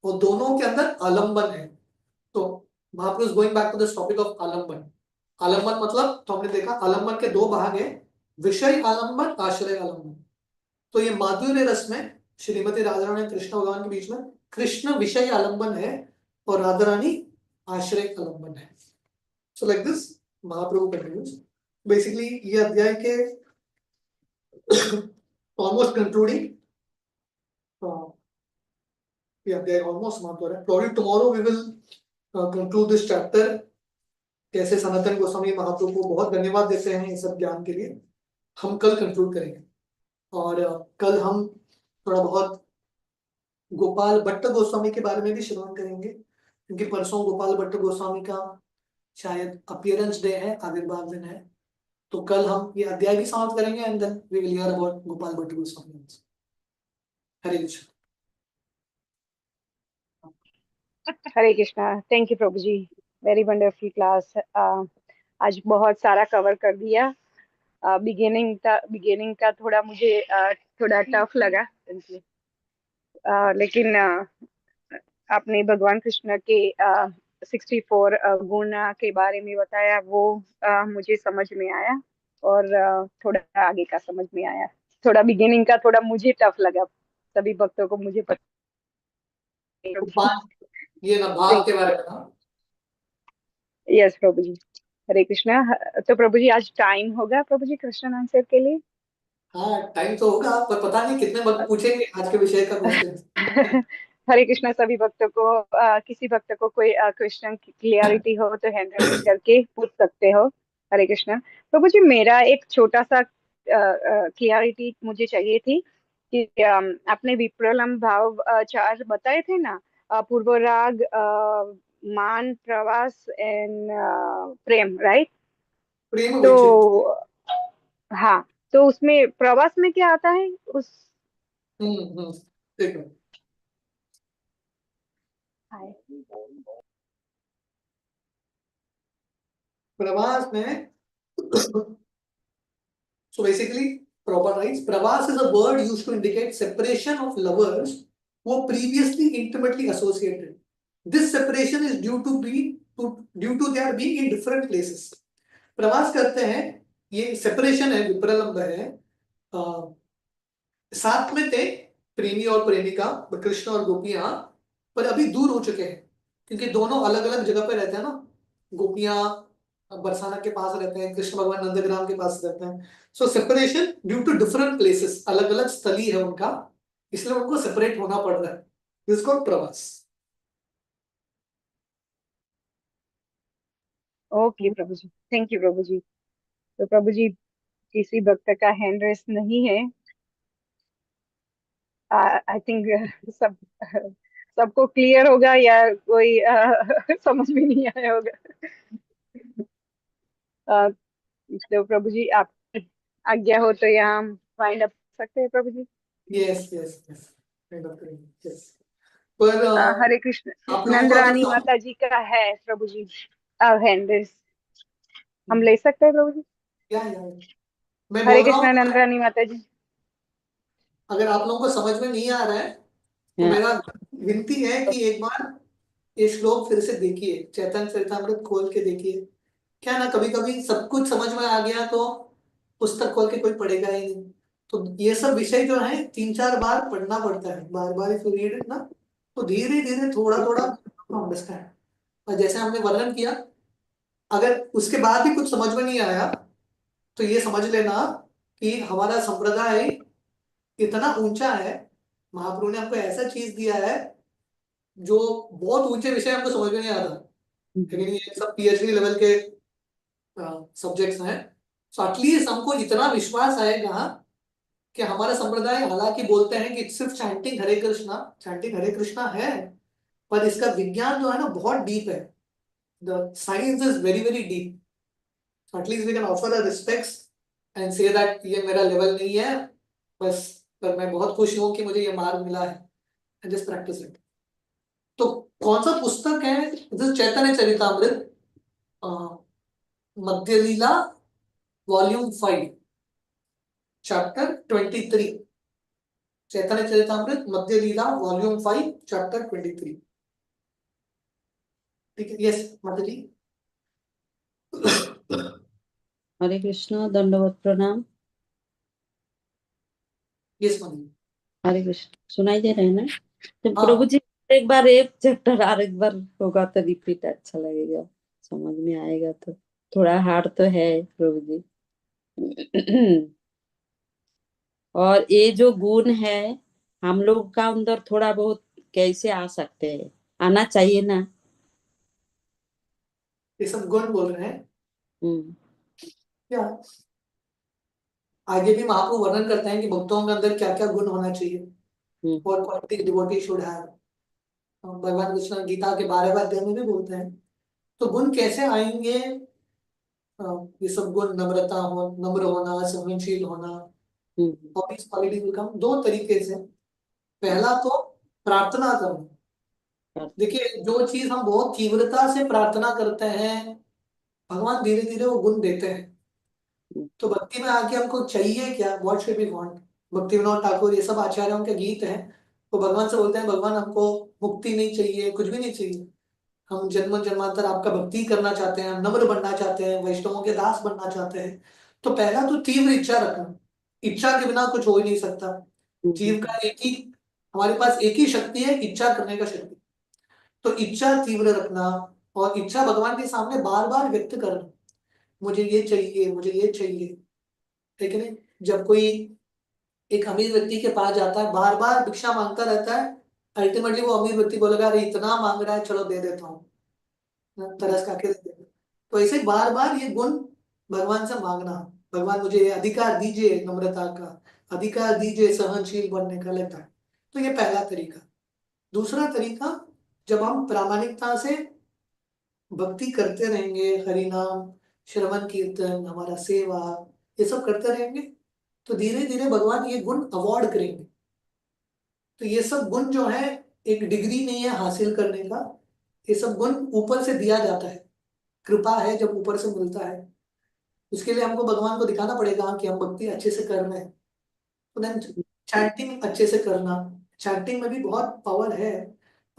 और दोनों के अंदर आलंबन है। तो महापुरुष going back to this topic of आलंबन। आलंबन मतलब तो हमने देखा आलंबन के दो भाग हैं, विषय आलंबन, आश्रय आलंबन। तो ये माधुर्य रस में श्रीमती राधा रानी कृष्ण भगवान के बीच में कृष्ण विषय आलंबन है और राधा रानी आश्रय आलंबन है। So like this Mahaprabhu continues. Basically ये अध्याय के ऑलमोस्ट कंक्लूडिंग, ये अध्याय ऑलमोस्ट समाप्त हो रहा है। Probably tomorrow we will conclude this chapter. कैसे सनातन गोस्वामी महाप्रभु को बहुत धन्यवाद देते हैं इस सब ज्ञान के लिए। हम कल कंक्लूड करेंगे और कल हम थोड़ा बहुत गोपाल भट्ट गोस्वामी के बारे में भी श्रवण करेंगे, क्योंकि परसों गोपाल भट्ट गोस्वामी का शायद अपीयरेंस डे है, आविर्भाव दिन है। तो कल हम ये अध्याय भी समाप्त करेंगे and then we will hear about Gopal Bhatt Goswami. Hare Krishna. Hare Krishna. Thank you Prabhu ji, very wonderful class. आज बहुत सारा कवर कर दिया। बिगिनिंग का थोड़ा मुझे थोड़ा टफ लगा, लेकिन आपने भगवान कृष्ण के 64 गुण के बारे में बताया, वो मुझे समझ में आया और थोड़ा आगे का समझ में आया। थोड़ा बिगिनिंग का थोड़ा मुझे टफ लगा, सभी भक्तों को मुझे पता तो बात ये ना भाव के बारे में था। यस प्रभु जी। हरे कृष्णा। तो प्रभु जी आज टाइम होगा प्रभु जी क्वेश्चन आंसर के लिए? हाँ टाइम तो होगा, पर पता नहीं कितने भक्त पूछेंगे आज के विषय का क्वेश्चन। हरे कृष्णा। सभी भक्तों को किसी भक्त को कोई क्वेश्चन की क्लियरिटी हो तो हैंड रेस करके पूछ सकते हो। हरे कृष्णा। प्रभु जी मेरा एक छोटा सा क्लियरिटी मुझे चाहिए थी कि आपने विप्रलम्ब भाव चार बताए थे ना, पूर्व राग, मान, प्रवास एंड प्रेम, राइट? प्रेम विचित। तो हाँ, तो उसमें प्रवास में क्या आता है उस? देखो प्रवास में so basically proper pravas is a word used to indicate separation of lovers who are previously intimately associated. This separation is due to their being in different places. प्रवास करते हैं, ये सेपरेशन है, विप्रलंब है। साथ में थे प्रेमी और प्रेमिका, कृष्ण और गोपियां, पर अभी दूर हो चुके हैं क्योंकि दोनों अलग अलग जगह पे रहते हैं ना। गोपियां बरसाना के पास रहते हैं, कृष्ण भगवान नंदग्राम के पास रहते हैं। So separation due to different places, अलग अलग स्थली है उनका, इसलिए उनको सेपरेट होना पड़ रहा है। This called pravas. ओके प्रभु जी, थैंक यू प्रभु जी। तो प्रभु जी किसी भक्त का हैंड रेस नहीं है, आई थिंक सब सबको क्लियर होगा या कोई समझ में नहीं आया होगा। अ, तो प्रभु जी आप आज्ञा हो तो यहाँ हम वाइंड अप सकते हैं प्रभु जी। Yes yes yes, kind of yes. पर हरे कृष्ण। आप लोगों नंद को अगर रानी माता जी का है प्रभु जी हैंड रेस, हम ले सकते हैं प्रभु जी? या मैं हरे बोल रहा कृष्ण हूँ, नंद रानी माता जी। अगर आप लोगों को समझ में नहीं आ रहा है तो मेरा विनती है कि एक बार ये श्लोक फिर से देखिए, चैतन्य चरितमृत खोल के देखिए। क्या ना, कभी कभी सब कुछ समझ में आ गया तो पुस्तक खोल के कोई पढ़ेगा ही नहीं। तो ये सब विषय जो है 3-4 बार पढ़ना पड़ता है, बार बार इफ यू रीड इट ना, तो धीरे धीरे थोड़ा थोड़ा अंडरस्टैंड। और जैसे हमने वर्णन किया, अगर उसके बाद भी कुछ समझ में नहीं आया तो ये समझ लेना कि हमारा संप्रदाय इतना ऊंचा है, महाप्रभु ने हमको ऐसा चीज दिया है जो बहुत ऊंचे विषय हमको समझ में नहीं आता, लेकिन ये सब पीएचडी लेवल के सब्जेक्ट्स हैं। सो एटलीस्ट हमको इतना विश्वास आएगा कि हमारा संप्रदाय हालांकि बोलते हैं कि सिर्फ चैंटिंग हरे कृष्णा है, पर इसका विज्ञान जो है ना बहुत डीप है। The science is very very deep. So at least we can offer a respects and say that ये मेरा लेवल नहीं है, बस पर मैं बहुत खुश हूँ कि मुझे ये मार्ग मिला है। Just practice it. तो कौन सा पुस्तक है? चैतन्य चरितमृत, अ, मध्य लीला, वॉल्यूम 5, चैप्टर 23। चैतन्य चरितमृत मध्य लीला वॉल्यूम 5 चैप्टर 23। ठीक है, यस माता जी। हरे कृष्ण, दंडवत प्रणाम। यस माता जी। हरे कृष्ण, सुनाई दे रहे हैं ना? तो हाँ प्रभु जी, एक बार एक चैप्टर और एक बार होगा तो रिपीट अच्छा लगेगा, समझ में आएगा। तो थोड़ा हार्ड तो है प्रभु जी। और ये जो गुण है हम लोग का अंदर थोड़ा बहुत कैसे आ सकते हैं? आना चाहिए ना। ये सब गुण बोल रहे हैं हम्म। क्या? आगे भी महाप्रभु वर्णन करते हैं कि भक्तों के अंदर क्या क्या गुण होना चाहिए। हम्म। और क्वालिटी डिवोटी शुड हैव। भगवान कृष्ण गीता के 12वें अध्याय में भी बोलते हैं। तो गुण कैसे आएंगे? अ, ये सब गुण नम्रता हो, नम्र होना, सहनशील होना, हम्म। और इस क्वालिटी विल कम दो तरीके से। पहला तो प्रार्थना करना। देखिए, जो चीज हम बहुत तीव्रता से प्रार्थना करते हैं, भगवान धीरे धीरे वो गुण देते हैं। तो भक्ति में आके हमको चाहिए क्या? What should we want? Bhakti Vinod Thakur ये सब आचार्यों के गीत हैं। तो भगवान से बोलते हैं, भगवान हमको मुक्ति नहीं चाहिए, कुछ भी नहीं चाहिए। हम जन्म जन्मांतर आपका भक्ति करना चाहते हैं, हम नम्र बनना चाहते हैं, वैष्णवों के दास बनना चाहते हैं। तो पहला तो तीव्र इच्छा रखना। इच्छा के बिना कुछ हो ही नहीं सकता। जीव का एक ही, हमारे पास एक ही शक्ति है, इच्छा करने का शक्ति। तो इच्छा तीव्र रखना, और इच्छा भगवान के सामने बार बार व्यक्त करना। मुझे ये चाहिए, मुझे ये चाहिए। ठीक है नहीं? जब कोई एक अमीर व्यक्ति के पास जाता है, बार बार भिक्षा मांगता रहता है, अल्टीमेटली वो अमीर व्यक्ति बोलेगा, अरे इतना मांग रहा है, चलो दे देता हूँ, तरस खा के दे देता हूँ। तो ऐसे बार बार ये गुण भगवान से मांगना। भगवान मुझे ये अधिकार दीजिए नम्रता का, अधिकार दीजिए सहनशील बनने का, लगता है। तो ये पहला तरीका। दूसरा तरीका, जब हम प्रामाणिकता से भक्ति करते रहेंगे, हरि नाम, श्रवण कीर्तन, हमारा सेवा, ये सब करते रहेंगे, तो धीरे धीरे भगवान ये गुण अवॉर्ड करेंगे। तो ये सब गुण जो है, एक डिग्री नहीं है हासिल करने का। ये सब गुण ऊपर से दिया जाता है, कृपा है जब ऊपर से मिलता है। उसके लिए हमको भगवान को दिखाना पड़ेगा कि हम भक्ति अच्छे से कर रहे हैं। तो देन चैंटिंग अच्छे से करना। चैंटिंग में भी बहुत पावर है,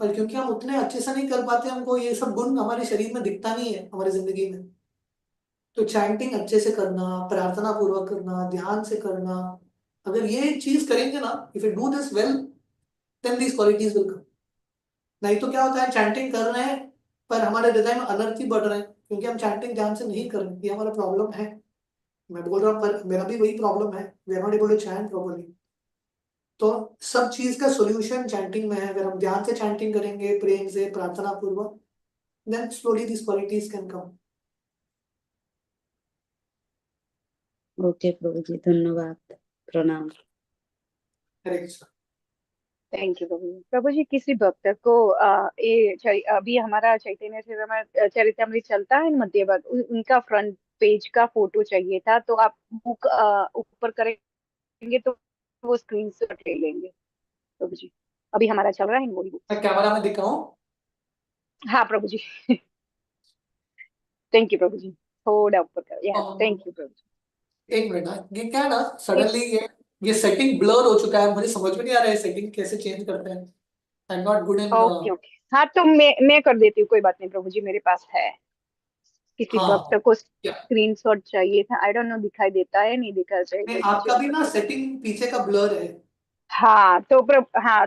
पर क्योंकि हम उतने अच्छे से नहीं कर पाते, हमको ये सब गुण हमारे शरीर में दिखता नहीं है हमारी जिंदगी में। तो चैंटिंग अच्छे से करना, प्रार्थना पूर्वक करना, ध्यान से करना, अगर ये चीज करेंगे ना, if you do this well, then these qualities will come. नहीं तो क्या होता है, चैंटिंग कर रहे हैं पर हमारे हृदय में अनर्थ ही बढ़ रहे हैं, क्योंकि हम चैंटिंग ध्यान से नहीं कर रहे। ये हमारा प्रॉब्लम है। मैं बोल रहा हूँ, पर मेरा भी वही प्रॉब्लम है, we are not able to chant properly. तो सब चीज का सॉल्यूशन चैंटिंग में है। अगर हम ध्यान से चैंटिंग करेंगे, प्रेम से, प्रार्थना पूर्वक, then slowly this qualities can come. Okay प्रभु जी, धन्यवाद, प्रणाम। हरे कृष्ण। थैंक यू प्रभु जी। प्रभु जी, किसी भक्त को अभी हमारा चैतन्य चरितमृत चलता है मध्य भाग, उनका फ्रंट पेज का फोटो चाहिए था, तो आप बुक ऊपर करेंगे तो वो स्क्रीनशॉट ले लेंगे प्रभु जी। अभी हमारा चल रहा है वही बुक। मैं कैमरा में दिखाऊं? हाँ प्रभु जी। थैंक यू प्रभु जी। थोड़ा ऊपर कर, या और थैंक यू प्रभु एक मिनट ना, ये क्या है ना, जी। सडनली ये सेटिंग ब्लर हो चुका है, मुझे समझ में नहीं आ रहा है सेटिंग कैसे चेंज करते हैं। I am not good in. Okay okay, हाँ तो मैं कर देती हूँ, कोई बात नहीं प्रभु जी, मेरे पास है। किसी भक्त हाँ को क्या? स्क्रीनशॉट चाहिए था, आई डोंट नो दिखाई देता है नहीं दिखाई नहीं, देता, आपका चेक भी कर ना लो। सेटिंग पीछे का ब्लर है। हाँ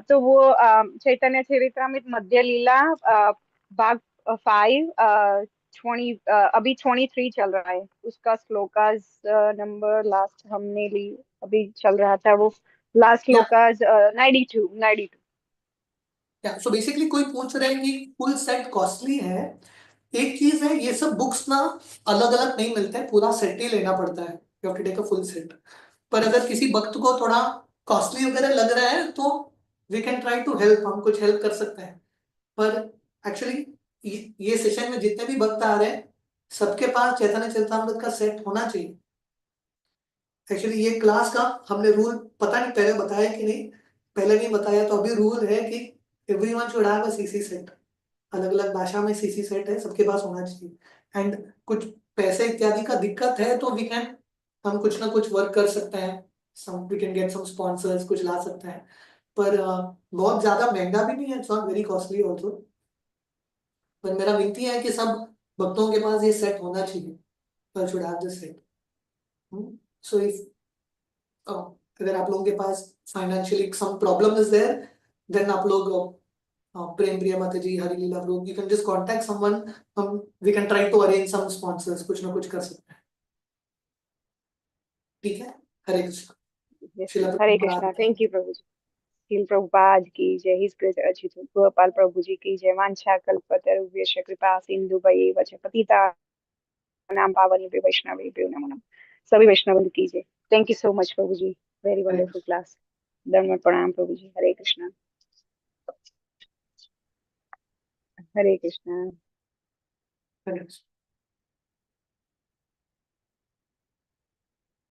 तो वो चैतन्य चरितमृत मध्य लीला भाग 5 20 अभी 23 चल रहा है, उसका श्लोकाज नंबर लास्ट हमने ली, अभी चल रहा था वो लास्ट या श्लोकाज 92। सो बेसिकली कोई पूछ रहे हैं कि फुल सेट कॉस्टली है। एक चीज है, ये सब बुक्स ना अलग अलग नहीं मिलते हैं, पूरा सेट ही लेना पड़ता है। You have to take a full set. पर अगर किसी भक्त को थोड़ा कॉस्टली वगैरह लग रहा है, तो we can try to help, हम कुछ हेल्प कर सकते हैं। पर एक्चुअली ये सेशन में जितने भी भक्त आ रहे हैं, सबके पास चैतन्य चरितमृत का सेट होना चाहिए। एक्चुअली ये क्लास का हमने रूल पता नहीं पहले बताया कि नहीं, पहले नहीं बताया तो अभी रूल है कि everyone should have a CC set. अलग अलग भाषा में सीसी सेट है, सबके पास होना चाहिए। एंड कुछ पैसे इत्यादि का दिक्कत है तो वी कैन, हम कुछ ना कुछ वर्क कर सकते हैं, some we can get some sponsors, कुछ ला सकते हैं। पर बहुत ज्यादा महंगा भी नहीं है, it's not very costly also. पर मेरा विनती है कि सब भक्तों के पास ये सेट होना चाहिए, should have this set. So if अगर आप लोगों के पास financially some problem is there, then आप लोग Prem Priya Mata ji, Hari Leela group, you can just contact someone, हम we can try to arrange some sponsors, कुछ ना कुछ कर सकते हैं। ठीक है, हरे कृष्ण। Yes, शिला हरे प्रभु कृष्णा। महाराज की। थैंक यू प्रभु जी। श्रील प्रभुपाद की जय। हिज ग्रेस अच्युत गोपाल प्रभु जी की जय। वांछा कल्पतरुभ्यश्च कृपा सिंधुभ्येव च पतितानां पावनेभ्यो वैष्णवेभ्यो नमो नमः। सभी वैष्णव की जय। Thank you so much Prabhu ji, very Hare wonderful class. दंडवत प्रणाम प्रभु जी। हरे कृष्णा। कृष्ण, हरे कृष्णा। हरे कृष्ण।